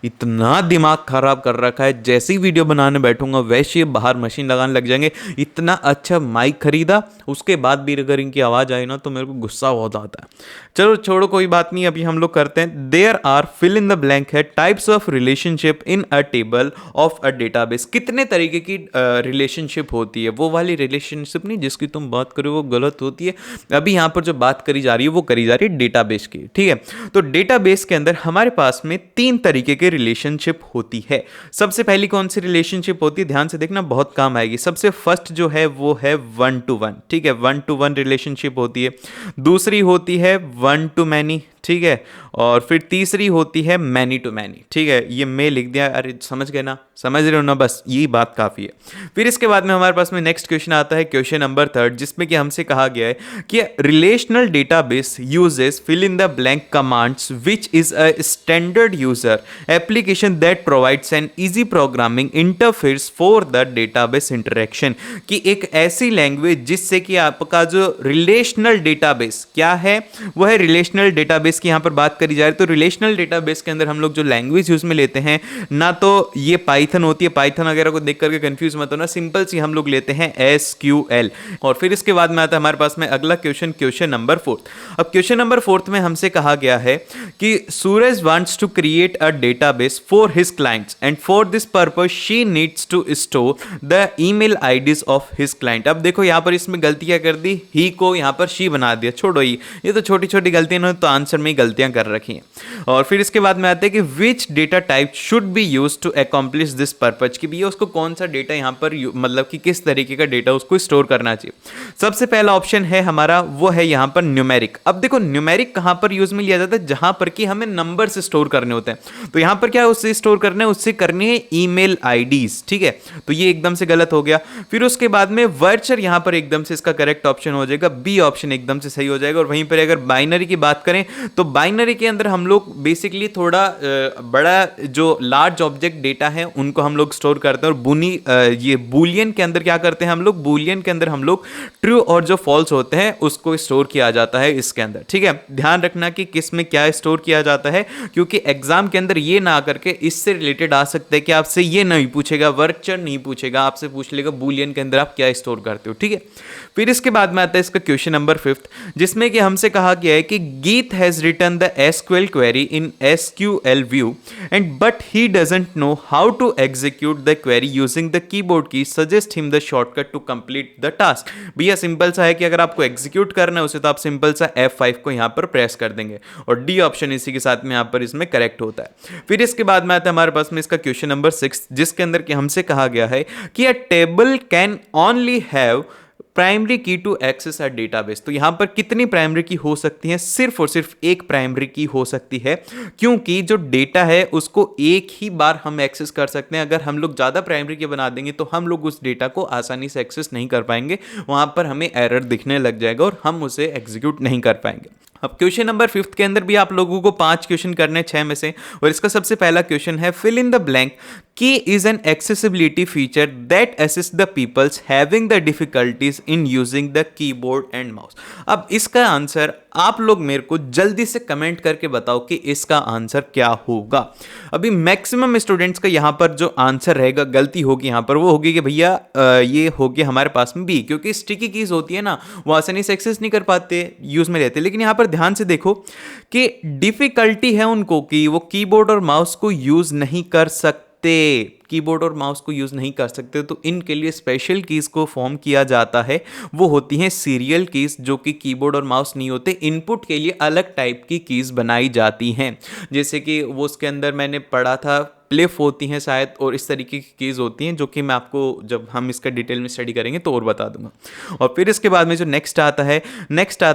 Speaker 1: इतना दिमाग खराब कर रखा है, जैसे ही वीडियो बनाने बैठूंगा वैसे बाहर मशीन लगाने लग जाएंगे। इतना अच्छा माइक खरीदा, उसके बाद भी अगर इनकी आवाज आई ना तो मेरे को गुस्सा बहुत आता है। चलो छोड़ो कोई बात नहीं, अभी हम लोग करते हैं। There are fill in the blank है types of relationship in a table of a database. कितने तरीके की रिलेशनशिप होती है, वो वाली रिलेशनशिप नहीं जिसकी तुम बात करो वो गलत होती है। अभी यहाँ पर जो बात करी जा रही है वो करी जा रही है डेटाबेस की, ठीक है। तो डेटाबेस के अंदर हमारे पास में 3 तरीके के रिलेशनशिप होती है। सबसे पहली कौन सी रिलेशनशिप होती है, ध्यान से देखना बहुत काम आएगी। सबसे फर्स्ट जो है वो है 1 to 1, ठीक है, 1 to 1 रिलेशनशिप होती है। दूसरी होती है 1 to many, ठीक है, और फिर तीसरी होती है मैनी टू मैनी, ठीक है। ये मैं लिख दिया, अरे समझ गए ना, समझ रहे हो ना, बस यही बात काफी है। फिर इसके बाद में हमारे पास में नेक्स्ट क्वेश्चन आता है, क्वेश्चन नंबर 3, जिसमें कि हमसे कहा गया है कि relational database uses fill in the blank commands which is a standard user application that provides an easy programming interface for the database interaction, कि एक ऐसी लैंग्वेज जिससे कि आपका जो रिलेशनल डेटाबेस क्या है वो है रिलेशनल डेटाबेस की यहां पर बात करी जा रही है। तो रिलेशनल डेटाबेस के अंदर हम लोग जो लैंग्वेज यूज में लेते हैं ना, तो ये पाइथन होती है, पाइथन वगैरह को देख करके कंफ्यूज मत होना, सिंपल सी हम लोग लेते हैं SQL। और फिर इसके बाद में आता है हमारे पास में अगला क्वेश्चन, क्वेश्चन नंबर 4। अब क्वेश्चन नंबर 4 में हमसे कहा गया है कि Suraj wants to create a database for his clients and for this purpose she needs to store the email IDs of his client. अब देखो यहां पर इसमें गलती क्या कर दी, ही को यहां पर शी बना दिया, छोड़ो ये तो छोटी छोटी गलतियां, तो आंसर में गलतियां कर रखी हैं। और फिर इसके बाद में आते हैं कि which data type should be used to accomplish this purpose, कि भैया उसको कौन सा डेटा यहां पर मतलब कि किस तरीके का डेटा उसको स्टोर करना चाहिए। सबसे पहला ऑप्शन है हमारा वो है यहां पर न्यूमेरिक। अब देखो न्यूमेरिक कहां पर यूज में लिया जाता है, जहां पर कि हमें नंबर से स्टोर करने होते हैं। तो यहां पर क्या है, उससे स्टोर करना है, उससे करनी है ईमेल आईडीज, ठीक है। तो ये एकदम से गलत हो गया। फिर उसके बाद में वर्चर यहां पर एकदम से इसका करेक्ट ऑप्शन हो जाएगा, बी ऑप्शन एकदम से सही हो जाएगा। और वहीं पर अगर बाइनरी की बात करें तो बाइनरी के अंदर हम लोग बेसिकली थोड़ा बड़ा जो लार्ज ऑब्जेक्ट डेटा है उनको हम लोग स्टोर करते हैं। और ये बूलियन के अंदर क्या करते हैं हम लोग, बूलियन के अंदर हम लोग ट्रू और जो फॉल्स होते हैं उसको स्टोर किया जाता है इसके अंदर, ठीक है। ध्यान रखना कि किस में क्या स्टोर किया जाता है, क्योंकि एग्जाम के अंदर ये ना करके इससे रिलेटेड आ सकते हैं कि आपसे ये नहीं पूछेगा, वर्चर नहीं पूछेगा, आपसे पूछ लेगा बूलियन के अंदर आप क्या स्टोर करते हो, ठीक है। फिर इसके बाद में आता है इसका क्वेश्चन नंबर 5, जिसमें कि हमसे कहा गया है कि Geet has written the SQL query in SQL view and but he doesn't know how to execute the query using the keyboard key, suggest him the shortcut to complete the task। भैया simple सा है कि अगर आपको execute करना है उसे तो आप सिंपल सा F5 को यहां पर प्रेस कर देंगे, और डी ऑप्शन इसी के साथ में यहां पर इसमें करेक्ट होता है। फिर इसके बाद में आता है हमारे पास में इसका क्वेश्चन नंबर 6, जिसके अंदर कि हमसे कहा गया है कि a table can only have primary की टू एक्सेस अ डेटाबेस। तो यहाँ पर कितनी प्राइमरी की हो सकती हैं? सिर्फ और सिर्फ एक प्राइमरी की हो सकती है, क्योंकि जो डेटा है उसको एक ही बार हम एक्सेस कर सकते हैं। अगर हम लोग ज़्यादा प्राइमरी की बना देंगे तो हम लोग उस डेटा को आसानी से एक्सेस नहीं कर पाएंगे, वहाँ पर हमें एरर दिखने लग जाएगा और हम उसे एग्जीक्यूट नहीं कर पाएंगे। अब क्वेश्चन नंबर 5 के अंदर भी आप लोगों को 5 क्वेश्चन करने 6 में से, और इसका सबसे पहला क्वेश्चन है fill in the blank key is an accessibility feature that assist the peoples having the difficulties in using the keyboard and mouse. अब इसका आंसर आप लोग मेरे को जल्दी से कमेंट करके बताओ कि इसका आंसर क्या होगा। अभी मैक्सिमम स्टूडेंट्स का यहाँ पर जो आंसर रहेगा, गलती होगी यहाँ पर, वो होगी कि भैया ये होगी हमारे पास में बी, क्योंकि स्टिकी कीज होती है ना, वो आसानी से एक्सेस नहीं कर पाते, यूज में रहते। लेकिन यहाँ पर ध्यान से देखो कि डिफिकल्टी है उनको कि वो कीबोर्ड और माउस को यूज नहीं कर सकते, कीबोर्ड और माउस को यूज नहीं कर सकते, तो इनके लिए स्पेशल कीज को फॉर्म किया जाता है। वो होती हैं सीरियल कीज, जो कि कीबोर्ड और माउस नहीं होते। इनपुट के लिए अलग टाइप की कीज बनाई जाती हैं, जैसे कि वो उसके अंदर मैंने पढ़ा था प्लिफ होती हैं शायद, और इस तरीके की कीज होती हैं, जो कि मैं आपको जब हम इसका डिटेल में स्टडी करेंगे तो और बता दूंगा। और फिर इसके बाद में जो नेक्स्ट आता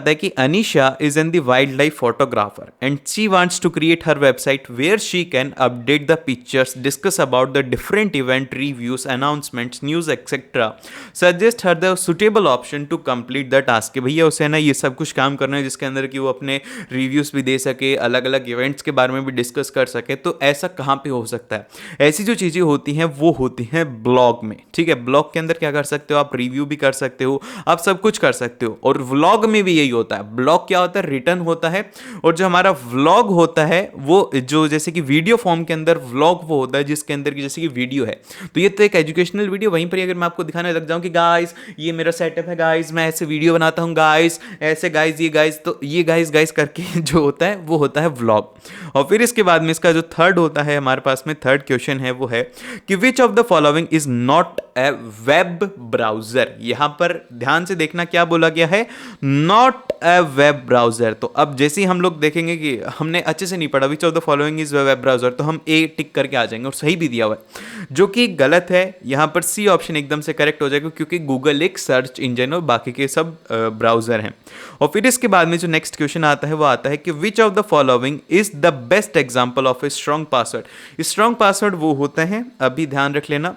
Speaker 1: है कि Anisha is an the wild life photographer and she wants to create her website where she can update the pictures, discuss about the different event, reviews, announcements, news etcetera, suggest her the suitable option to complete the task. भैया उसे ना ये सब कुछ काम करना है जिसके अंदर कि वो अपने रिव्यूज भी दे सके, अलग अलग इवेंट्स के बारे में भी डिस्कस कर सके। तो ऐसा कहाँ पे हो सकता है? ऐसी जो चीजें होती हैं वो होती हैं ब्लॉग में। ठीक है, ब्लॉग के अंदर क्या कर सकते हो आप? रिव्यू भी कर सकते हो, आप सब कुछ कर सकते हो। और व्लॉग में भी यही होता है। ब्लॉग क्या होता है? रिटर्न होता है। और जो हमारा व्लॉग होता है वो जो जैसे कि वीडियो फॉर्म के अंदर व्लॉग वो होता है जिसके अंदर की जैसे कि वीडियो है, तो ये तो एक एजुकेशनल वीडियो। वहीं पर अगर मैं आपको दिखाने लग जाऊं कि गाइस ये मेरा सेटअप है, गाइस मैं ऐसे वीडियो बनाता हूं, गाइस ऐसे, गाइस ये, गाइस तो ये, गाइस गाइस करके जो होता है वो होता है व्लॉग। और फिर इसके बाद में इसका जो थर्ड होता है हमारे पास में, थर्ड क्वेश्चन है वो है कि which of the following is not a web browser. यहां पर ध्यान से देखना क्या बोला गया है, नॉट ए वेब ब्राउजर। तो अब जैसे ही हम लोग देखेंगे कि हमने अच्छे से नहीं पढ़ा विच of the following is web browser, तो हम ए टिक करके आ जाएंगे, और सही भी दिया हुआ है, जो कि गलत है। यहां पर सी ऑप्शन एकदम से करेक्ट हो जाएगा, क्योंकि गूगल एक सर्च इंजन और बाकी के सब ब्राउजर हैं। और फिर इसके बाद में जो नेक्स्ट क्वेश्चन आता है वो आता है कि which of the following is the best example of a strong password. Strong password वो होता है, अभी ध्यान रख लेना,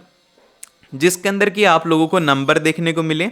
Speaker 1: जिसके अंदर कि आप लोगों को नंबर देखने को मिले,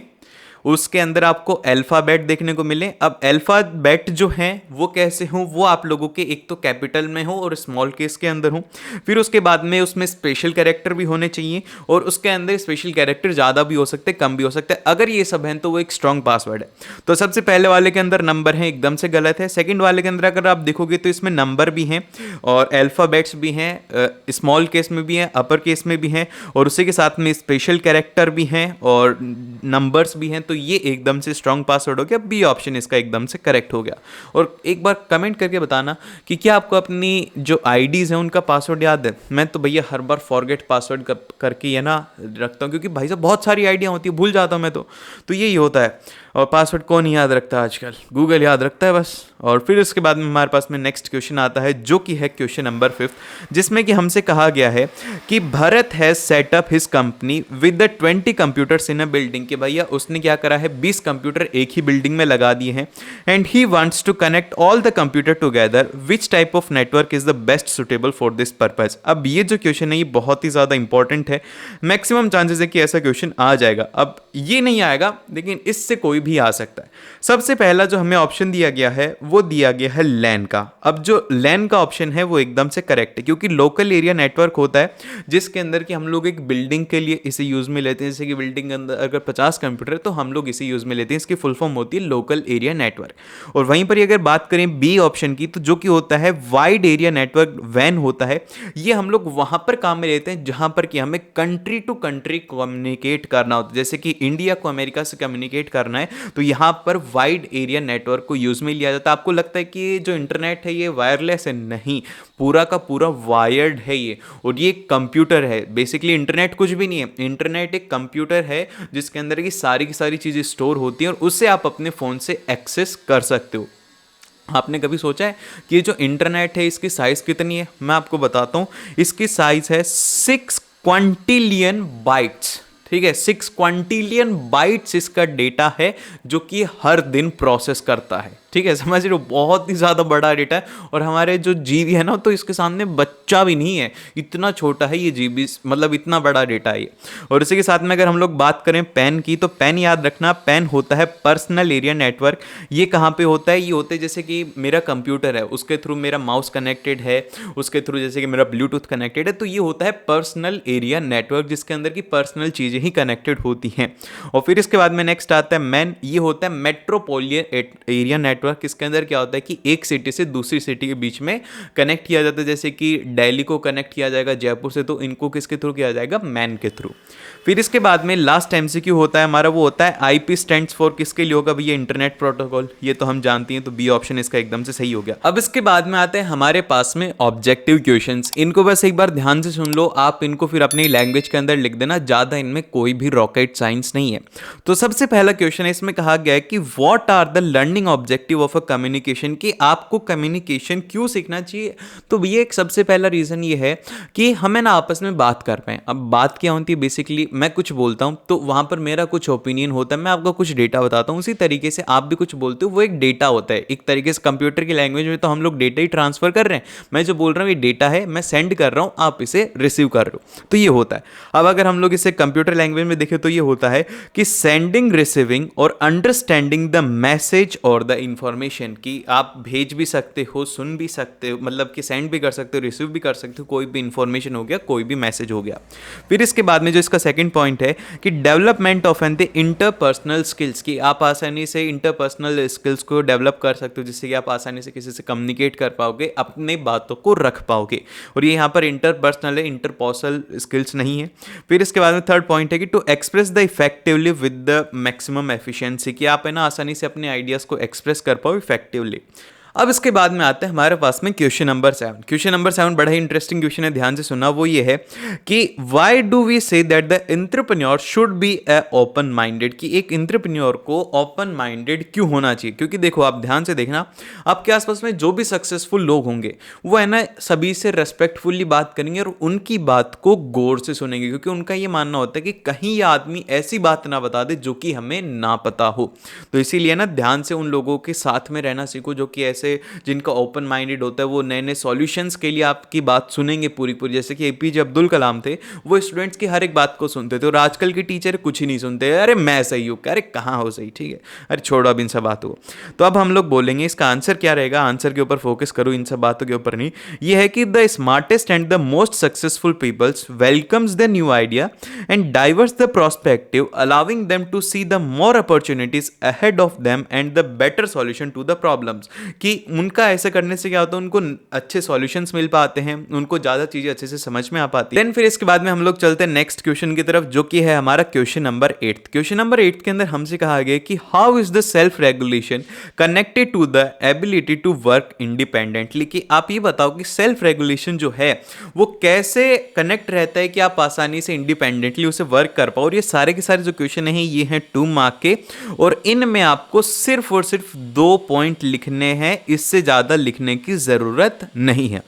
Speaker 1: उसके अंदर आपको अल्फाबेट देखने को मिले। अब अल्फाबेट जो हैं वो कैसे हों, वो आप लोगों के एक तो कैपिटल में हो और स्मॉल केस के अंदर हो। फिर उसके बाद में उसमें स्पेशल कैरेक्टर भी होने चाहिए, और उसके अंदर स्पेशल कैरेक्टर ज़्यादा भी हो सकते हैं, कम भी हो सकते हैं। अगर ये सब हैं तो वो एक स्ट्रॉन्ग पासवर्ड है। तो सबसे पहले वाले के अंदर नंबर है, एकदम से गलत है। सेकेंड वाले के अंदर अगर आप देखोगे तो इसमें नंबर भी हैं और अल्फाबेट्स भी हैं, स्मॉल केस में भी हैं, अपर केस में भी हैं, और उसी के साथ में स्पेशल कैरेक्टर भी हैं और नंबर्स भी हैं। तो ये एकदम से स्ट्रॉन्ग पासवर्ड हो गया, बी ऑप्शन इसका एकदम से करेक्ट हो गया। और एक बार कमेंट करके बताना कि क्या आपको अपनी जो आईडीज हैं उनका पासवर्ड याद है। मैं तो भैया हर बार फॉरगेट पासवर्ड करके ये ना रखता हूँ, क्योंकि भाई साहब बहुत सारी आइडिया होती है, भूल जाता हूँ मैं तो यही होता है। और पासवर्ड कौन याद रखता है आजकल, गूगल याद रखता है बस। और फिर इसके बाद में हमारे पास में नेक्स्ट क्वेश्चन आता है, जो कि है क्वेश्चन नंबर 5, जिसमें कि हमसे कहा गया है कि Bharat has set up his company with the 20 computers in a building. के भैया उसने क्या करा है, 20 कंप्यूटर एक ही बिल्डिंग में लगा दिए हैं। And he wants to connect all the computer together, which type of network is the best suitable for this purpose. अब ये जो क्वेश्चन है ये बहुत ही ज़्यादा इंपॉर्टेंट है, मैक्सिमम चांसेस है कि ऐसा क्वेश्चन आ जाएगा। अब ये नहीं आएगा, लेकिन इससे कोई भी आ सकता है। सबसे पहला जो हमें ऑप्शन दिया गया है वो दिया गया है लैन का। अब जो लैन का ऑप्शन है वो एकदम से करेक्ट है, क्योंकि लोकल एरिया नेटवर्क होता है जिसके अंदर कि हम लोग एक बिल्डिंग के लिए इसे यूज में लेते हैं। जैसे कि बिल्डिंग के अंदर अगर 50 कंप्यूटर है तो हम लोग इसे यूज में लेते हैं, इसकी फुल फॉर्म होती है लोकल एरिया नेटवर्क। और वहीं पर अगर बात करें बी ऑप्शन की, तो जो कि होता है वाइड एरिया नेटवर्क, वैन होता है, ये हम लोग वहां पर काम में लेते हैं जहां पर कि हमें कंट्री टू कंट्री कम्युनिकेट करना होता है। जैसे कि इंडिया को अमेरिका से कम्युनिकेट करना है तो यहाँ पर वाइड एरिया नेटवर्क को यूज में लिया जाता है। आपको लगता है कि जो इंटरनेट है ये वायरलेस है, नहीं, पूरा का पूरा वायर्ड है ये। और ये कंप्यूटर है, बेसिकली इंटरनेट कुछ भी नहीं है, इंटरनेट एक कंप्यूटर है जिसके अंदर की सारी चीजें स्टोर होती हैं और उससे आप अपने फोन से एक्सेस कर सकते हो। आपने कभी सोचा है कि ये जो इंटरनेट है इसकी साइज कितनी है? मैं आपको बताता हूं, इसकी साइज है 6 क्विंटिलियन बाइट्स। ठीक है, 6 क्वांटिलियन बाइट्स इसका डेटा है जो कि हर दिन प्रोसेस करता है। ठीक है, समझ रहे हो, बहुत ही ज़्यादा बड़ा डेटा है। और हमारे जो जीबी है ना, तो इसके सामने बच्चा भी नहीं है, इतना छोटा है ये जीबी, मतलब इतना बड़ा डेटा है ये। और इसी के साथ में अगर हम लोग बात करें पेन की, तो पेन याद रखना, पेन होता है पर्सनल एरिया नेटवर्क। ये कहाँ पे होता है? ये होते हैं जैसे कि मेरा कंप्यूटर है, उसके थ्रू मेरा माउस कनेक्टेड है, उसके थ्रू जैसे कि मेरा ब्लूटूथ कनेक्टेड है, तो ये होता है पर्सनल एरिया नेटवर्क, जिसके अंदर की पर्सनल चीज़ें ही कनेक्टेड होती हैं। और फिर इसके बाद में नेक्स्ट आता है मैन। ये होता है मेट्रोपोलियन एरिया नेटवर्क। इसके अंदर क्या होता है कि एक सिटी से दूसरी सिटी के बीच में कनेक्ट किया जाता है, जैसे कि दिल्ली को कनेक्ट किया जाएगा जयपुर से, तो इनको किसके थ्रू किया जाएगा? मैन के थ्रू। फिर इसके बाद में लास्ट एमसीक्यू होता है हमारा, वो होता है आईपी स्टैंड्स फॉर, किसके लिए होगा भैया? Internet protocol. ये तो हम जानती हैं, तो बी ऑप्शन इसका एकदम से सही हो गया। अब इसके बाद में आते हैं हमारे पास में ऑब्जेक्टिव क्वेश्चंस। इनको बस एक बार ध्यान से सुन लो आप, इनको फिर अपनी लैंग्वेज के अंदर लिख देना, ज्यादा इनमें कोई भी रॉकेट साइंस नहीं है। तो सबसे पहला क्वेश्चन है, इसमें कहा गया है कि what are the learning objective of a communication, कि आपको कम्युनिकेशन क्यों सीखना चाहिए? तो भैया एक सबसे पहला रीजन ये है कि हमें ना आपस में बात कर पाए। अब बात क्या होती है? बेसिकली मैं कुछ बोलता हूं तो वहां पर मेरा कुछ ओपिनियन होता है, मैं आपको कुछ डेटा बताता हूं, उसी तरीके से आप भी कुछ बोलते हो, वो एक डेटा होता है। एक तरीके से कंप्यूटर की लैंग्वेज में तो हम लोग डेटा ही ट्रांसफर कर रहे हैं, मैं जो बोल रहा हूं ये डेटा है, मैं सेंड कर रहा हूं, आप इसे रिसीव कर रहे हो, तो ये होता है। अब अगर हम लोग इसे कंप्यूटर लैंग्वेज में देखें तो ये होता है कि सेंडिंग, रिसीविंग और अंडरस्टैंडिंग द मैसेज और द इंफॉर्मेशन, कि आप भेज भी सकते हो, सुन भी सकते हो, मतलब कि सेंड भी कर सकते हो, रिसीव भी कर सकते हो, कोई भी इंफॉर्मेशन हो गया, कोई भी मैसेज हो गया। फिर इसके बाद में जो इसका सेकंड पॉइंट है कि development of an the interpersonal skills, की आप आसानी से इंटरपर्सनल स्किल्स को डेवलप कर सकते हो, जिससे कि आप आसानी से किसी से कम्युनिकेट कर पाओगे, अपने बातों को रख पाओगे। और ये यहाँ पर इंटरपर्सनल है, इंटरपर्सनल स्किल्स नहीं है। फिर इसके बाद में थर्ड पॉइंट है कि to express the effectively with the maximum efficiency, कि आप है ना आसानी से अपने आइडियाज को एक्सप्रेस कर पाओ इफेक्टिवली। अब इसके बाद में आते हैं हमारे पास में क्वेश्चन नंबर 7। क्वेश्चन नंबर 7 बड़ा ही इंटरेस्टिंग क्वेश्चन है, ध्यान से सुना। वो ये है कि why do we say that the entrepreneur should be a open minded, कि एक एंटरप्रेन्योर को ओपन माइंडेड क्यों होना चाहिए? क्योंकि देखो आप ध्यान से देखना, आपके आसपास में जो भी सक्सेसफुल लोग होंगे वो है ना सभी से रेस्पेक्टफुली बात करेंगे और उनकी बात को गौर से सुनेंगे, क्योंकि उनका ये मानना होता है कि कहीं ये आदमी ऐसी बात ना बता दे जो कि हमें ना पता हो। तो इसीलिए ना ध्यान से उन लोगों के साथ में रहना सीखो जो कि जिनका ओपन माइंडेड होता है, वो नए नए सॉल्यूशंस के लिए आपकी बात सुनेंगे पूरी पूरी। जैसे कि एपीजे अब्दुल कलाम थे, वो स्टूडेंट्स की हर एक बात को सुनते थे, और आजकल के टीचर कुछ ही नहीं सुनते, अरे मैं सही हूँ, अरे कहाँ हो सही, ठीक है, अरे छोड़ो अब इन सब बातों को। तो अब हम लोग बोलेंगे इसका आंसर क्या रहेगा, आंसर के ऊपर फोकस करो, इन सब बातों के ऊपर नहीं। ये है कि the smartest and the most successful peoples welcomes the new idea and diverse the prospective, allowing them to see the more opportunities ahead of them and the better solution to the problems, कि उनका ऐसे करने से क्या होता है, उनको अच्छे सॉल्यूशंस मिल पाते हैं, उनको ज़्यादा चीज़ें अच्छे से समझ में आ पाती है। देन फिर इसके बाद में हम लोग चलते हैं नेक्स्ट क्वेश्चन की तरफ, जो कि है हमारा क्वेश्चन नंबर 8। क्वेश्चन नंबर 8 के अंदर हमसे कहा गया कि how is the self regulation connected to the ability to work independently, कि आप ये बताओ कि सेल्फ रेगुलेशन जो है वो कैसे कनेक्ट रहता है कि आप आसानी से इंडिपेंडेंटली उसे वर्क कर पाओ। और ये सारे के सारे जो क्वेश्चन हैं ये हैं 2 मार्क के, और इनमें आपको सिर्फ और सिर्फ 2 पॉइंट लिखने हैं, इससे ज्यादा लिखने की जरूरत नहीं है।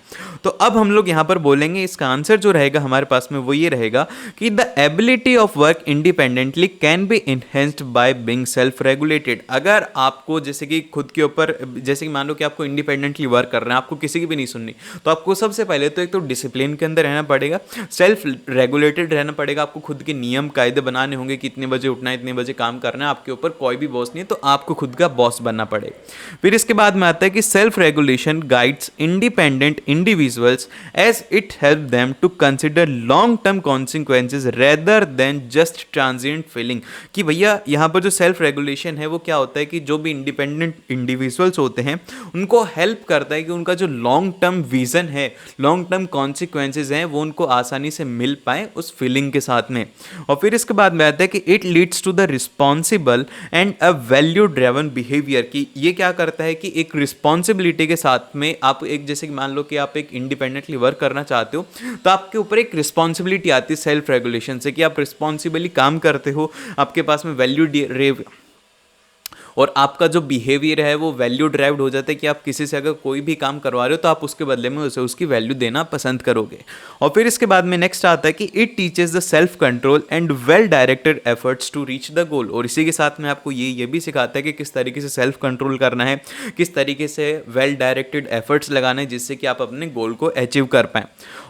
Speaker 1: तो अब हम लोग यहां पर बोलेंगे इसका आंसर जो रहेगा हमारे पास में वो ये रहेगा कि the ability of work independently can be enhanced by being self regulated. अगर आपको जैसे कि खुद के ऊपर, जैसे कि मान लो कि आपको इंडिपेंडेंटली वर्क करना है, आपको किसी की भी नहीं सुननी, तो आपको सबसे पहले तो एक तो डिसिप्लिन के अंदर रहना पड़ेगा, सेल्फ रेगुलेटेड रहना पड़ेगा, आपको खुद के नियम कायदे बनाने होंगे कि इतने बजे उठना है, इतने बजे काम करना है, आपके ऊपर कोई भी बॉस नहीं है, तो आपको खुद का बॉस बनना पड़ेगा। फिर इसके बाद में आता है कि self regulation guides independent individuals as it help them to consider long term consequences rather than just transient feeling, कि भैया यहाँ पर जो सेल्फ रेगुलेशन है वो क्या होता है कि जो भी इंडिपेंडेंट इंडिविजुअल्स होते हैं उनको हेल्प करता है कि उनका जो लॉन्ग टर्म विजन है, लॉन्ग टर्म कॉन्सिक्वेंसेज हैं, वो उनको आसानी से मिल पाए उस फीलिंग के साथ में। और फिर इसके बाद में आता है कि it leads to the responsible and a value driven behaviour, कि ये क्या करता है कि एक रिस्पॉन्सिबिलिटी के साथ में आप एक, जैसे कि मान लो कि आप एक इंडिपेंडेंटली वर्क करना चाहते हो, तो आपके ऊपर एक रिस्पॉन्सिबिलिटी आती है सेल्फ रेगुलेशन से, कि आप रिस्पॉन्सिबली काम करते हो, आपके पास में वैल्यू और आपका जो बिहेवियर है वो वैल्यू ड्राइव्ड हो जाता है कि आप किसी से अगर कोई भी काम करवा रहे हो तो आप उसके बदले में उसे उसकी वैल्यू देना पसंद करोगे। और फिर इसके बाद में नेक्स्ट आता है कि it teaches the self control and well directed efforts to reach the goal. और इसी के साथ में आपको ये भी सिखाता है कि किस तरीके से सेल्फ कंट्रोल करना है, किस तरीके से वेल डायरेक्टेड एफर्ट्स लगाना है जिससे कि आप अपने गोल को अचीव कर पाएं।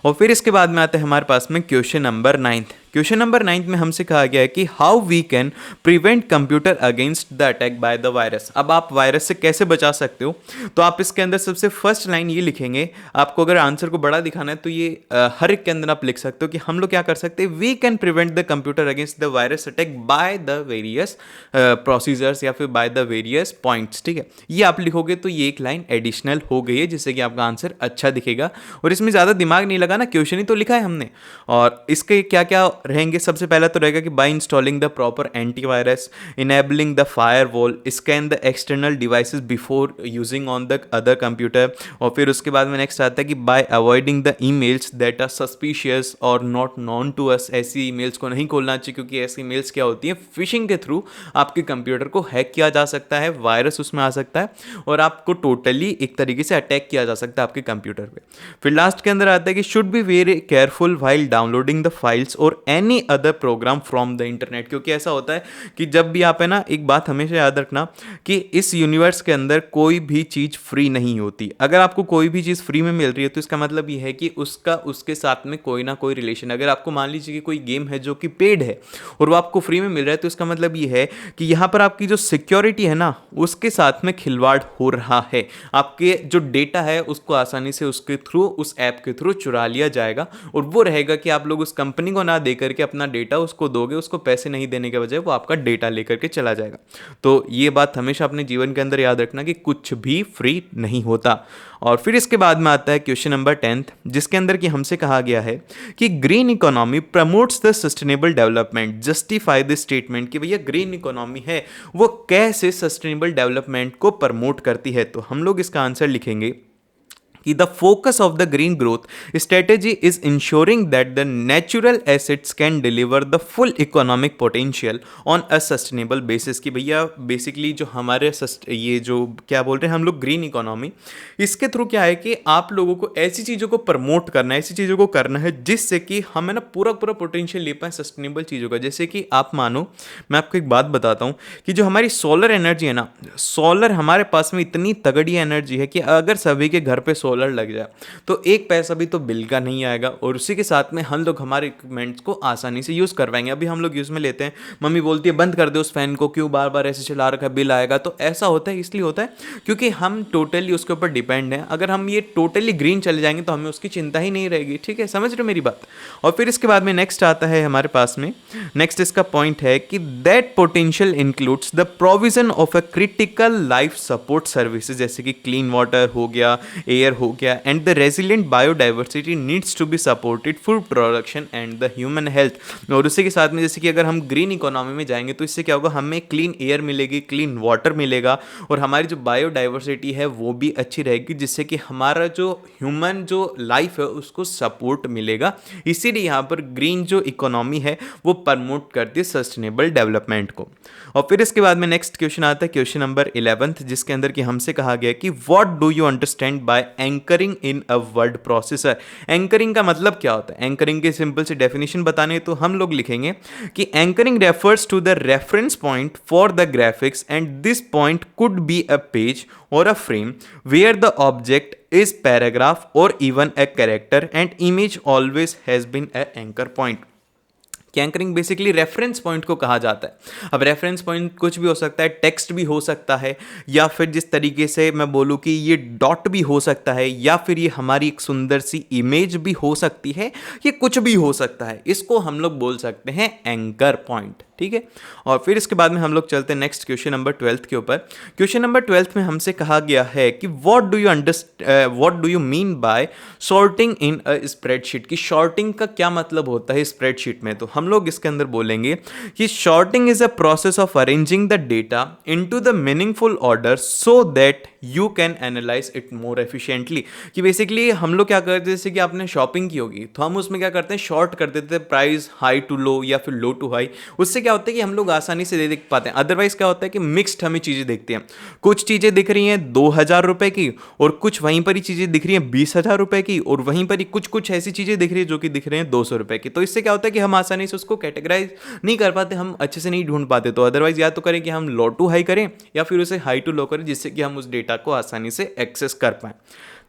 Speaker 1: और फिर इसके बाद में आता है हमारे पास में क्वेश्चन नंबर 9। क्वेश्चन नंबर 9 में हमसे कहा गया है कि how we can prevent computer against the attack by the virus. अब आप वायरस से कैसे बचा सकते हो, तो आप इसके अंदर सबसे फर्स्ट लाइन ये लिखेंगे। आपको अगर आंसर को बड़ा दिखाना है तो ये हर एक के अंदर आप लिख सकते हो कि हम लोग क्या कर सकते हैं, we can prevent the computer against the virus attack by the various procedures या फिर बाय द वेरियस पॉइंट्स। ठीक है, ये आप लिखोगे तो ये एक लाइन एडिशनल हो गई है जिससे कि आपका आंसर अच्छा दिखेगा। और इसमें ज़्यादा दिमाग नहीं लगा ना, क्वेश्चन ही तो लिखा है हमने। और इसके क्या क्या रहेंगे, सबसे पहला तो रहेगा कि by installing the proper antivirus, enabling the firewall, scan the external devices before using on the other computer. और फिर उसके बाद में नेक्स्ट आता है कि by avoiding the emails that are suspicious और नॉट नॉन टू अस। ऐसी ईमेल्स को नहीं खोलना चाहिए क्योंकि ऐसी ईमेल्स क्या होती हैं, फिशिंग के थ्रू आपके कंप्यूटर को हैक किया जा सकता है, वायरस उसमें आ सकता है और आपको टोटली एक तरीके से अटैक किया जा सकता है आपके कंप्यूटर पे। फिर लास्ट के अंदर आता है कि should be very careful while downloading the files or any other program from the internet. क्योंकि ऐसा होता है कि जब भी आप है ना, एक बात हमेशा याद रखना कि इस यूनिवर्स के अंदर कोई भी चीज़ फ्री नहीं होती। अगर आपको कोई भी चीज़ फ्री में मिल रही है तो इसका मतलब ये है कि उसका उसके साथ में कोई ना कोई रिलेशन। अगर आपको मान लीजिए कि कोई गेम है जो कि पेड है और वो आपको फ्री में मिल रहा है तो इसका मतलब ये है कि यहाँ पर आपकी जो सिक्योरिटी है ना उसके साथ में खिलवाड़ हो रहा है। आपके जो डेटा है उसको आसानी से उसके थ्रू, उस ऐप के थ्रू चुरा लिया जाएगा और वो रहेगा कि आप लोग उस कंपनी को ना दे करके अपना डेटा उसको दोगे, उसको पैसे नहीं देने के बजाय वो आपका डेटा लेकर के चला जाएगा। तो ये बात हमेशा अपने जीवन के अंदर याद रखना कि कुछ भी फ्री नहीं होता। और फिर इसके बाद में आता है क्वेश्चन नंबर 10 जिसके अंदर कि हमसे कहा गया है कि green economy promotes the sustainable development. Justify the statement कि भैया ग्रीन इकोनॉमी है वो कैसे सस्टेनेबल डेवलपमेंट को प्रमोट करती है। तो हम लोग इसका आंसर लिखेंगे कि the focus of the green growth strategy is ensuring that the natural assets can deliver the full economic potential on a sustainable basis। कि भैया बेसिकली जो हमारे ये जो क्या बोल रहे हैं हम लोग ग्रीन इकोनॉमी, इसके थ्रू क्या है कि आप लोगों को ऐसी चीज़ों को प्रमोट करना है, ऐसी चीज़ों को करना है जिससे कि हमें ना पूरा पूरा पोटेंशियल ले पाए सस्टेनेबल चीज़ों का। जैसे कि आप मानो, मैं आपको एक बात बताता हूँ कि जो हमारी सोलर एनर्जी है ना, सोलर हमारे पास में इतनी तगड़ी एनर्जी है कि अगर सभी के घर पे सोलर लग जाए तो एक पैसा भी तो बिल का नहीं आएगा और उसी के साथ में हम लोग हमारे इक्विपमेंट्स को आसानी से यूज़ करवाएंगे। अभी हम लोग यूज़ में लेते हैं, मम्मी बोलती है बंद कर दो उस फैन को, क्यों बार बार ऐसे चला रखा है, बिल आएगा। तो ऐसा होता है, इसलिए होता है क्योंकि हम टोटली उसके ऊपर डिपेंड हैं। अगर हम ये टोटली ग्रीन चले जाएंगे तो हमें उसकी चिंता ही नहीं रहेगी। ठीक है, समझ रहे हो मेरी बात। और फिर इसके बाद में नेक्स्ट आता है हमारे पास में, नेक्स्ट इसका पॉइंट है कि that potential includes the provision of a critical life support services, जैसे कि क्लीन वाटर हो गया, एयर हो गया, and the resilient biodiversity needs to be supported food production and the human health. और उसी के साथ में जैसे कि अगर हम ग्रीन इकोनॉमी में जाएंगे तो इससे क्या होगा, हमें क्लीन एयर मिलेगी, क्लीन वाटर मिलेगा और हमारी जो बायोडाइवर्सिटी है वो भी अच्छी रहेगी जिससे कि हमारा जो ह्यूमन जो लाइफ है उसको सपोर्ट मिलेगा। इसीलिए यहाँ पर ग्रीन जो इकोनॉमी है वो प्रमोट करती है सस्टेनेबल डेवलपमेंट को। और फिर इसके बाद में नेक्स्ट क्वेश्चन आता है क्वेश्चन नंबर 11 जिसके अंदर कि हमसे कहा गया कि what do you understand by anchoring in a word processor. Anchoring का मतलब क्या होता है, एंकरिंग की सिंपल सी डेफिनेशन बताने तो हम लोग लिखेंगे कि anchoring refers to the reference point for the graphics and this point could be a page or a frame where the object is paragraph or even a character and image always has been a anchor point। Anchoring basically reference point को कहा जाता है। अब reference point कुछ भी हो सकता है, टेक्स्ट भी हो सकता है या फिर जिस तरीके से मैं बोलूँ कि ये डॉट भी हो सकता है या फिर ये हमारी एक सुंदर सी इमेज भी हो सकती है, ये कुछ भी हो सकता है। इसको हम लोग बोल सकते हैं एंकर पॉइंट। ठीक है, और फिर इसके बाद में हम लोग चलते हैं नेक्स्ट क्वेश्चन नंबर 12 के ऊपर। क्वेश्चन नंबर 12 में हमसे कहा गया है कि what do you mean by sorting in a spreadsheet. की शॉर्टिंग का क्या मतलब होता है स्प्रेडशीट में। तो हम हम लोग इसके अंदर बोलेंगे कि sorting is a process of arranging the data into the meaningful order so that you can analyse it more efficiently. कि बेसिकली हम लोग क्या करते हैं, जैसे कि आपने शॉपिंग की होगी तो हम उसमें क्या करते हैं, शॉर्ट कर देते हैं, प्राइस हाई टू लो या फिर लो टू हाई। उससे क्या होता है कि हम लोग आसानी से देख पाते हैं। अदरवाइज क्या होता है कि मिक्स्ड हमें चीज़ें देखते हैं, कुछ चीज़ें दिख रही हैं 2,000 रुपए की और कुछ वहीं पर ही चीज़ें दिख रही हैं 20,000 रुपए की, और वहीं पर ही कुछ कुछ ऐसी चीज़ें दिख रही है जो कि दिख रहे हैं 200 रुपए की। तो इससे क्या होता है कि हम आसानी से उसको कैटेगराइज नहीं कर पाते, हम अच्छे से नहीं ढूंढ पाते। तो अदरवाइज या तो करें कि हम लो टू हाई करें या फिर उसे हाई टू लो करें, जिससे कि हम उस डेटा को आसानी से एक्सेस कर पाएं।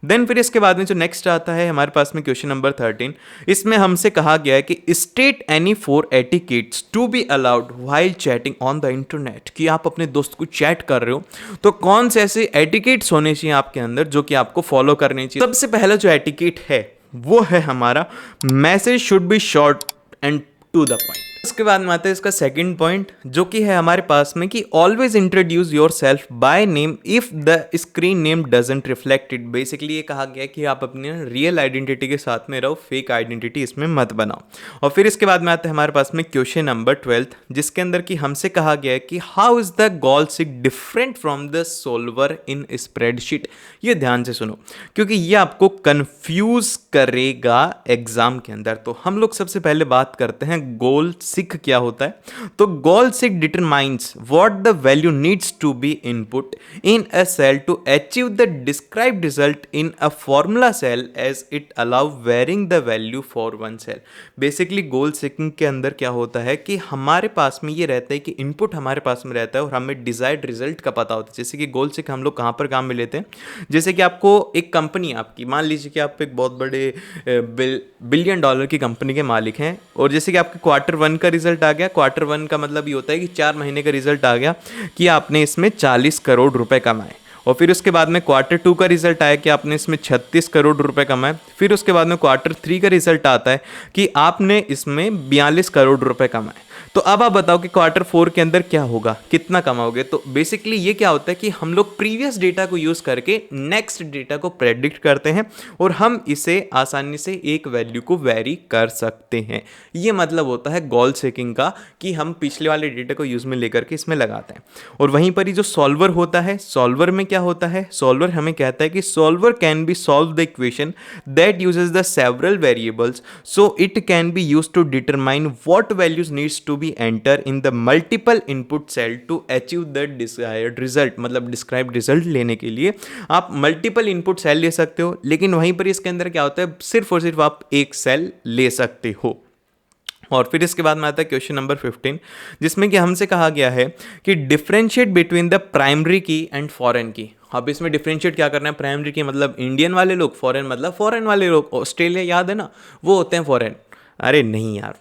Speaker 1: देन फिर इसके बाद में जो नेक्स्ट आता है हमारे पास में क्वेश्चन नंबर 13। इसमें हमसे कहा गया है कि state any 4 etiquettes to be allowed while chatting on the internet. कि आप अपने दोस्त को चैट कर रहे हो तो कौन से ऐसे एटिकेट्स होने चाहिए आपके अंदर जो कि आपको फॉलो करने चाहिए। सबसे पहला जो एटिकेट है वो है हमारा message should be short and to the point. उसके बाद में आता है इसका सेकंड पॉइंट जो कि है हमारे पास में कि always introduce your self by name if the screen name doesn't reflect it. Basically ये कहा गया है कि आप अपने रियल आइडेंटिटी के साथ में रहो, फेक आइडेंटिटी इसमें मत बनाओ। और फिर इसके बाद में आता है हमारे पास में क्वेश्चन नंबर 12 जिसके अंदर कि हमसे कहा गया है कि how is the goal seek different from the solver in spreadsheet. ये ध्यान से सुनो क्योंकि ये आपको कंफ्यूज करेगा एग्जाम के अंदर। तो हम लोग सबसे पहले बात करते हैं गोल सीक क्या होता है। तो goal seek determines what the value needs to be input in a cell to achieve the described result in a formula cell as it allow varying the value for one cell. Basically goal seeking के अंदर क्या होता है कि हमारे पास में ये रहता है कि इनपुट हमारे पास में रहता है और हमें डिजायर्ड रिजल्ट का पता होता है। जैसे कि गोल सीक हम लोग कहाँ पर काम में लेते हैं, जैसे कि आपको एक कंपनी आपकी, मान लीजिए कि आप एक बहुत बड़े बिलियन डॉलर की कंपनी के मालिक हैं और जैसे कि आपके Q1 का रिजल्ट आ गया। Q1 का मतलब ये होता है कि 4 महीने का रिजल्ट आ गया कि आपने इसमें 40 करोड़ रुपए कमाए। और फिर उसके बाद में Q2 का रिजल्ट आया कि आपने इसमें 36 करोड़ रुपए कमाए। फिर उसके बाद में Q3 का रिजल्ट आता है कि आपने इसमें 42 करोड़ रुपए कमाए। तो अब आप बताओ कि Q4 के अंदर क्या होगा, कितना कमाओगे। तो बेसिकली ये क्या होता है कि हम लोग प्रीवियस डेटा को यूज करके नेक्स्ट डेटा को प्रेडिक्ट करते हैं और हम इसे आसानी से एक वैल्यू को वेरी कर सकते हैं। ये मतलब होता है गोल सेकिंग का कि हम पिछले वाले डेटा को यूज में लेकर के इसमें लगाते हैं। और वहीं पर ही जो सॉल्वर होता है, सॉल्वर में क्या होता है, सॉल्वर हमें कहता है कि solver can be solve the equation that uses the several variables so it can be used to determine what values needs to be enter in the multiple input cell to achieve the desired result. मतलब described result लेने के लिए आप multiple input cell ले सकते हो, लेकिन वहीं पर इसके अंदर क्या होता है, सिर्फ और सिर्फ आप एक सेल ले सकते हो। और फिर इसके बाद में आता है क्वेश्चन नंबर 15 जिसमें कि हमसे कहा गया है कि डिफरेंशिएट बिटवीन द प्राइमरी की एंड फॉरेन की। अब इसमें डिफरेंशिएट क्या करना है, प्राइमरी की मतलब इंडियन वाले लोग, फॉरेन मतलब फॉरेन वाले लोग। ऑस्ट्रेलिया याद है ना, वो होते हैं फॉरेन। अरे नहीं यार,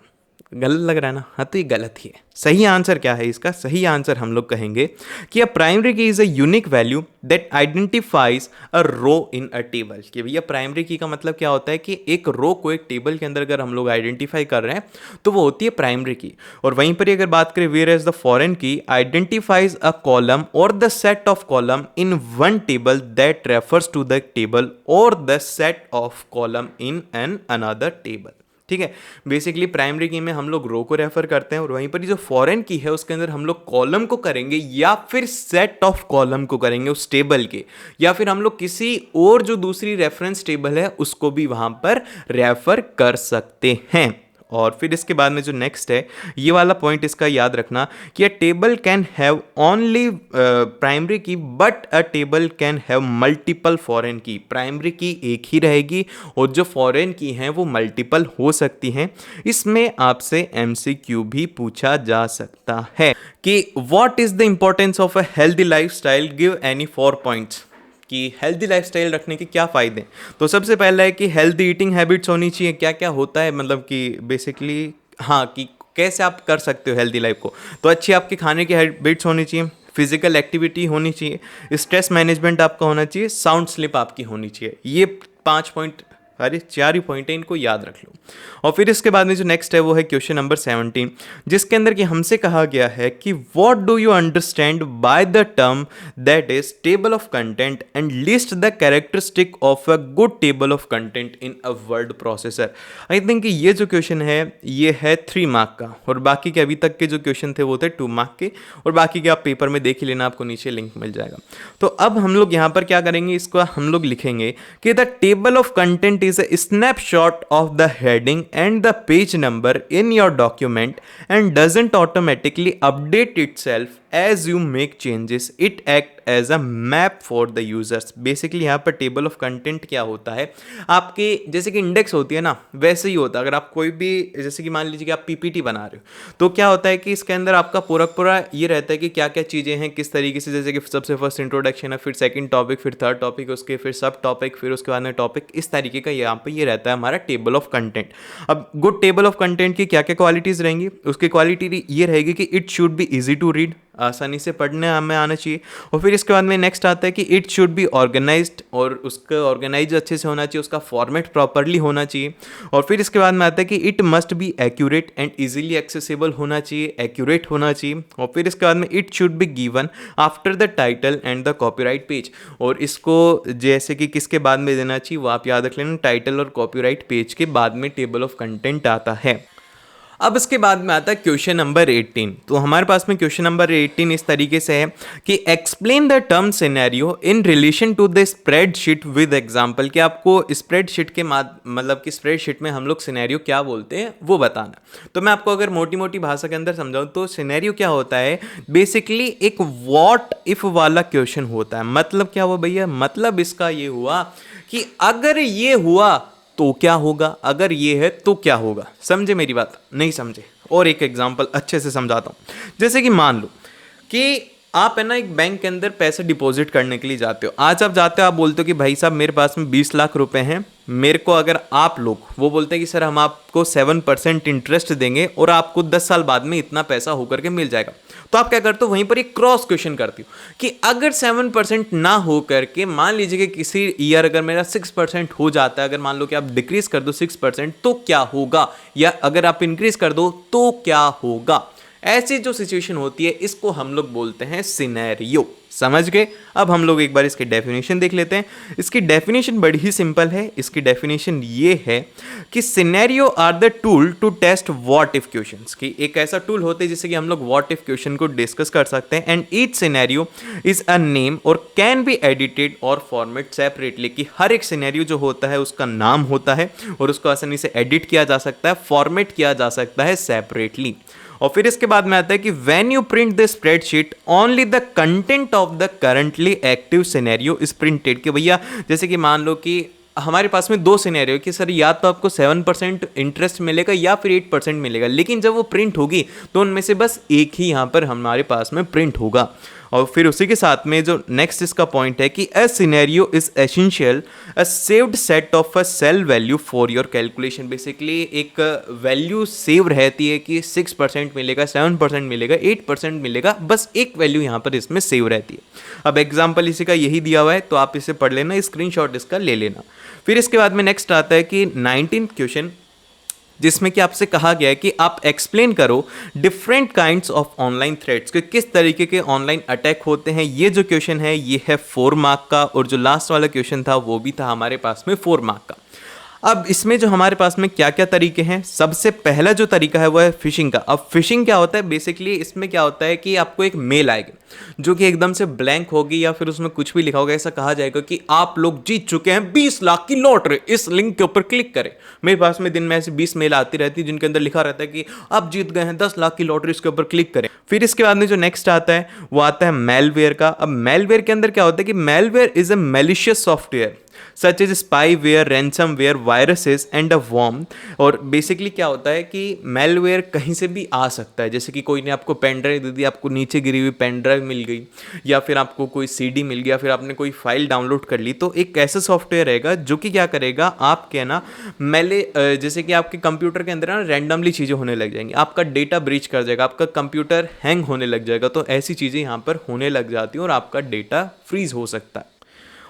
Speaker 1: गलत लग रहा है ना। हाँ तो ये गलत ही है। सही आंसर क्या है इसका, सही आंसर हम लोग कहेंगे कि a primary key is a unique value that identifies a row in a table. कि भैया प्राइमरी की का मतलब क्या होता है कि एक रो को एक टेबल के अंदर अगर हम लोग आइडेंटिफाई कर रहे हैं तो वो होती है प्राइमरी की। और वहीं पर अगर बात करें whereas the foreign key identifies a column or the set of column in one table that refers to the table or the set of column in an another table. ठीक है, basically primary की में हम लोग रो को refer करते हैं और वहीं पर जो फॉरेन की है उसके अंदर हम लोग कॉलम को करेंगे या फिर सेट ऑफ कॉलम को करेंगे उस टेबल के, या फिर हम लोग किसी और जो दूसरी रेफरेंस टेबल है उसको भी वहां पर रेफर कर सकते हैं। और फिर इसके बाद में जो नेक्स्ट है ये वाला पॉइंट इसका याद रखना कि a table can have only primary key but a table can have multiple foreign key. Primary key एक ही रहेगी और जो फॉरेन की हैं वो मल्टीपल हो सकती हैं। इसमें आपसे एमसीक्यू भी पूछा जा सकता है कि what is the importance of a healthy lifestyle, give any 4 points. कि हेल्दी लाइफस्टाइल रखने के क्या फ़ायदे। तो सबसे पहला है कि हेल्दी ईटिंग हैबिट्स होनी चाहिए। क्या क्या होता है मतलब कि बेसिकली हाँ कि कैसे आप कर सकते हो हेल्दी लाइफ को। तो अच्छी आपके खाने की हैबिट्स होनी चाहिए, फिजिकल एक्टिविटी होनी चाहिए, स्ट्रेस मैनेजमेंट आपका होना चाहिए, साउंड स्लीप आपकी होनी चाहिए। ये 5 पॉइंट अरे 4 ही पॉइंट है, इनको याद रख लो। और फिर इसके बाद में जो नेक्स्ट है वो है क्वेश्चन नंबर 17, जिसके अंदर कि हमसे कहा गया है कि what do you understand by the term that is table of content and list the characteristic of a good table of content in a word processor. I think कि ये जो क्वेश्चन है ये है 3 मार्क का, और बाकी के अभी तक के जो क्वेश्चन थे वो थे 2 मार्क के, और बाकी के आप पेपर में देख ही लेना, आपको नीचे लिंक मिल जाएगा। तो अब हम लोग यहाँ पर क्या करेंगे, इसको हम लोग लिखेंगे कि the table of content is a snapshot of the heading and the page number in your document and doesn't automatically update itself as you make changes. It acts as a map for the users. Basically यहाँ पर table of content क्या होता है, आपके जैसे कि index होती है ना, वैसे ही होता है। अगर आप कोई भी, जैसे कि मान लीजिए कि आप पीपीटी बना रहे हो, तो क्या होता है कि इसके अंदर आपका पूरा ये रहता है कि क्या क्या चीज़ें हैं, किस तरीके से, जैसे कि सबसे फर्स्ट इंट्रोडक्शन है, फिर सेकंड टॉपिक, फिर थर्ड टॉपिक, उसके फिर सब टॉपिक, फिर उसके बाद में टॉपिक, इस तरीके का यहाँ पे ये रहता है हमारा टेबल ऑफ कंटेंट। अब गुड टेबल ऑफ कंटेंट की क्या क्या क्वालिटीज़ रहेंगी, उसकी क्वालिटी ये रहेगी कि it should be easy to read, आसानी से पढ़ने में आना चाहिए। और फिर इसके बाद में नेक्स्ट आता है कि इट शुड बी ऑर्गेनाइज्ड, और उसका ऑर्गेनाइज अच्छे से होना चाहिए, उसका फॉर्मेट प्रॉपरली होना चाहिए। और फिर इसके बाद में आता है कि it must be accurate and easily accessible होना चाहिए, एक्यूरेट होना चाहिए। और फिर इसके बाद में it should be given after the title and the copyright page, और इसको जैसे कि किसके बाद में देना चाहिए वो आप याद रख लेना, टाइटल और कॉपीराइट पेज के बाद में टेबल ऑफ कंटेंट आता है। अब इसके बाद में आता है क्वेश्चन नंबर 18। तो हमारे पास में क्वेश्चन नंबर 18 इस तरीके से है कि explain the term scenario in relation to the spreadsheet with example, कि आपको स्प्रेडशीट के मतलब कि स्प्रेडशीट में हम लोग सिनेरियो क्या बोलते हैं वो बताना। तो मैं आपको अगर मोटी मोटी भाषा के अंदर समझाऊं तो सिनेरियो क्या होता है, बेसिकली एक व्हाट इफ वाला क्वेश्चन होता है। मतलब क्या हुआ भैया, मतलब इसका ये हुआ कि अगर ये हुआ तो क्या होगा, अगर ये है तो क्या होगा। समझे मेरी बात, नहीं समझे? और एक एग्जांपल अच्छे से समझाता हूँ। जैसे कि मान लो कि आप है ना एक बैंक के अंदर पैसे डिपॉजिट करने के लिए जाते हो। आज आप जाते हो, आप बोलते हो कि भाई साहब मेरे पास में 20 लाख रुपए हैं, मेरे को अगर आप लोग, वो बोलते हैं कि सर हम आपको 7% इंटरेस्ट देंगे और आपको 10 साल बाद में इतना पैसा होकर के मिल जाएगा। तो आप क्या करते हो, वहीं पर एक क्रॉस क्वेश्चन करती हो कि अगर 7% ना हो करके मान लीजिए कि किसी ईयर अगर मेरा 6% हो जाता है, अगर मान लो कि आप डिक्रीज कर दो 6% तो क्या होगा, या अगर आप इंक्रीज कर दो तो क्या होगा। ऐसी जो सिचुएशन होती है इसको हम लोग बोलते हैं सिनेरियो। समझ गए? अब हम लोग एक बार इसकी डेफिनेशन देख लेते हैं। इसकी डेफिनेशन बड़ी ही सिंपल है। इसकी डेफिनेशन ये है कि scenario are the tool to test what if questions, की एक ऐसा टूल होता है जिससे कि हम लोग व्हाट इफ क्वेश्चन को डिस्कस कर सकते हैं। And each scenario is a name और कैन बी एडिटेड और फॉर्मेट सेपरेटली, कि हर एक सिनेरियो जो होता है उसका नाम होता है और उसको आसानी से एडिट किया जा सकता है, फॉर्मेट किया जा सकता है सेपरेटली। और फिर इसके बाद में आता है कि when you print the spreadsheet only the content of the currently active scenario is printed, कि भैया जैसे कि मान लो कि हमारे पास में 2 सिनेरियो कि सर या तो आपको 7% इंटरेस्ट मिलेगा या फिर 8% मिलेगा, लेकिन जब वो प्रिंट होगी तो उनमें से बस एक ही यहाँ पर हमारे पास में प्रिंट होगा। और फिर उसी के साथ में जो नेक्स्ट इसका पॉइंट है कि a scenario is essential a saved set of a cell value for your calculation. Basically एक वैल्यू सेव रहती है कि 6% मिलेगा, 7% मिलेगा, 8% मिलेगा, बस एक वैल्यू यहाँ पर इसमें सेव रहती है। अब एग्जाम्पल इसी का यही दिया हुआ है तो आप इसे पढ़ लेना, स्क्रीनशॉट इसका ले लेना। फिर इसके बाद में नेक्स्ट आता है कि 19th क्वेश्चन, जिसमें कि आपसे कहा गया है कि आप एक्सप्लेन करो different kinds of online threats, कि किस तरीके के ऑनलाइन अटैक होते हैं। ये जो क्वेश्चन है ये है 4 मार्क का, और जो लास्ट वाला क्वेश्चन था वो भी था हमारे पास में 4 मार्क का। अब इसमें जो हमारे पास में क्या क्या तरीके हैं, सबसे पहला जो तरीका है वो है फिशिंग का। अब फिशिंग क्या होता है, बेसिकली इसमें क्या होता है कि आपको एक मेल आएगी जो कि एकदम से ब्लैंक होगी या फिर उसमें कुछ भी लिखा होगा। ऐसा कहा जाएगा कि आप लोग जीत चुके हैं 20 लाख की लॉटरी, इस लिंक के ऊपर क्लिक करें। मेरे पास में दिन में ऐसे 20 मेल आती रहती है जिनके अंदर लिखा रहता है कि आप जीत गए हैं 10 लाख की लॉटरी, इसके ऊपर क्लिक करें। फिर इसके बाद में जो नेक्स्ट आता है वो आता है मेलवेयर का। अब मेलवेयर के अंदर क्या होता है कि malware is a malicious software such as spyware, ransomware, viruses and a worm. और बेसिकली क्या होता है कि मेलवेयर कहीं से भी आ सकता है, जैसे कि कोई ने आपको पेन ड्राइव दे दी, आपको नीचे गिरी हुई पेन ड्राइव मिल गई, या फिर आपको कोई सीडी मिल गया, फिर आपने कोई फाइल डाउनलोड कर ली, तो एक ऐसा सॉफ्टवेयर रहेगा जो कि क्या करेगा, आपके ना जैसे कि आपके कंप्यूटर के अंदर ना रैंडमली चीज़ें होने लग जाएंगी, आपका डेटा ब्रीच कर जाएगा, आपका कंप्यूटर हैंग होने लग जाएगा। तो ऐसी चीज़ें यहाँ पर होने लग जाती हैं और आपका डेटा फ्रीज हो सकता है।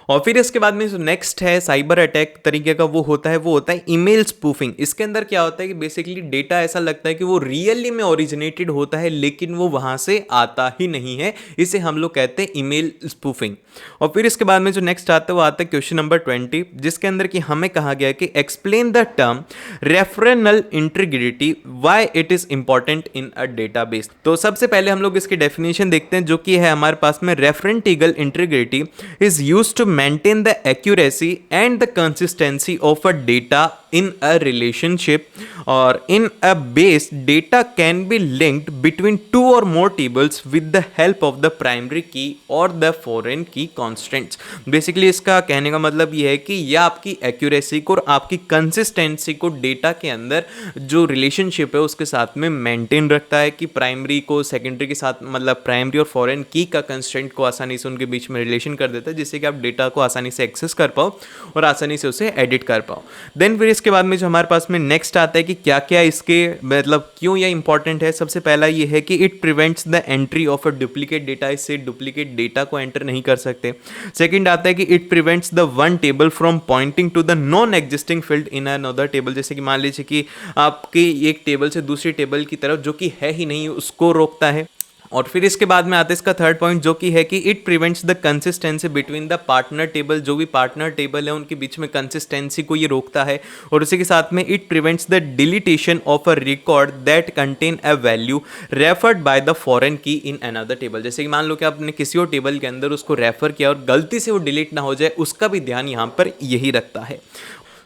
Speaker 1: और फिर इसके बाद में जो नेक्स्ट है साइबर अटैक तरीके का वो होता है ईमेल स्पूफिंग। इसके अंदर क्या होता है कि बेसिकली डेटा ऐसा लगता है कि वो रियली में ओरिजिनेटेड होता है लेकिन वो वहां से आता ही नहीं है, इसे हम लोग कहते हैं ईमेल स्पूफिंग। और फिर इसके बाद में जो नेक्स्ट आता है वो आता है क्वेश्चन नंबर 20, जिसके अंदर कि हमें कहा गया है कि explain the term referential integrity why it is important in a database. तो सबसे पहले हम लोग इसकी डेफिनेशन देखते हैं जो कि है हमारे पास में, referential integrity is used to maintain the accuracy and the consistency of a data in a relationship or in a base. Data can be linked between two or more tables with the help of the primary key or the foreign key constants. Basically इसका कहने का मतलब ये है कि यह आपकी accuracy को और आपकी कंसिस्टेंसी को डेटा के अंदर जो रिलेशनशिप है उसके साथ में मेंटेन रखता है, कि प्राइमरी को सेकेंडरी के साथ, मतलब प्राइमरी और फॉरेन की का कंस्ट्रेंट को आसानी से उनके बीच में रिलेशन कर देता है, जिससे कि आप डेटा को आसानी से एक्सेस कर पाओ और आसानी से उसे एडिट कर पाओ। देन फिर इसके बाद में जो हमारे पास में नेक्स्ट आता है कि क्या क्या इसके मतलब क्यों यह इंपॉर्टेंट है। सबसे पहला ये है कि it prevents the entry of a duplicate data, इससे डुप्लीकेट डेटा को एंटर नहीं कर सकते। सेकंड आता है कि it prevents the one table from pointing to the non existing field in another table. जैसे कि मान लीजिए कि आपकी एक टेबल से दूसरी टेबल की तरफ जो कि है ही नहीं उसको रोकता है। और फिर इसके बाद में आता है इसका थर्ड पॉइंट जो कि है कि it prevents the consistency between the partner table, जो भी पार्टनर टेबल है उनके बीच में कंसिस्टेंसी को ये रोकता है। और उसी के साथ में it prevents the deletion of a record that contain a value referred by the foreign की इन अनदर टेबल। जैसे कि मान लो कि आपने किसी और टेबल के अंदर उसको रेफर किया और गलती से वो डिलीट ना हो जाए, उसका भी ध्यान यहाँ पर यही रखता है।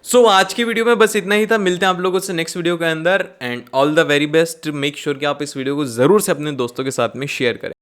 Speaker 1: सो आज की वीडियो में बस इतना ही था। मिलते हैं आप लोगों से नेक्स्ट वीडियो के अंदर, and all the very best. Make sure कि आप इस वीडियो को जरूर से अपने दोस्तों के साथ में शेयर करें।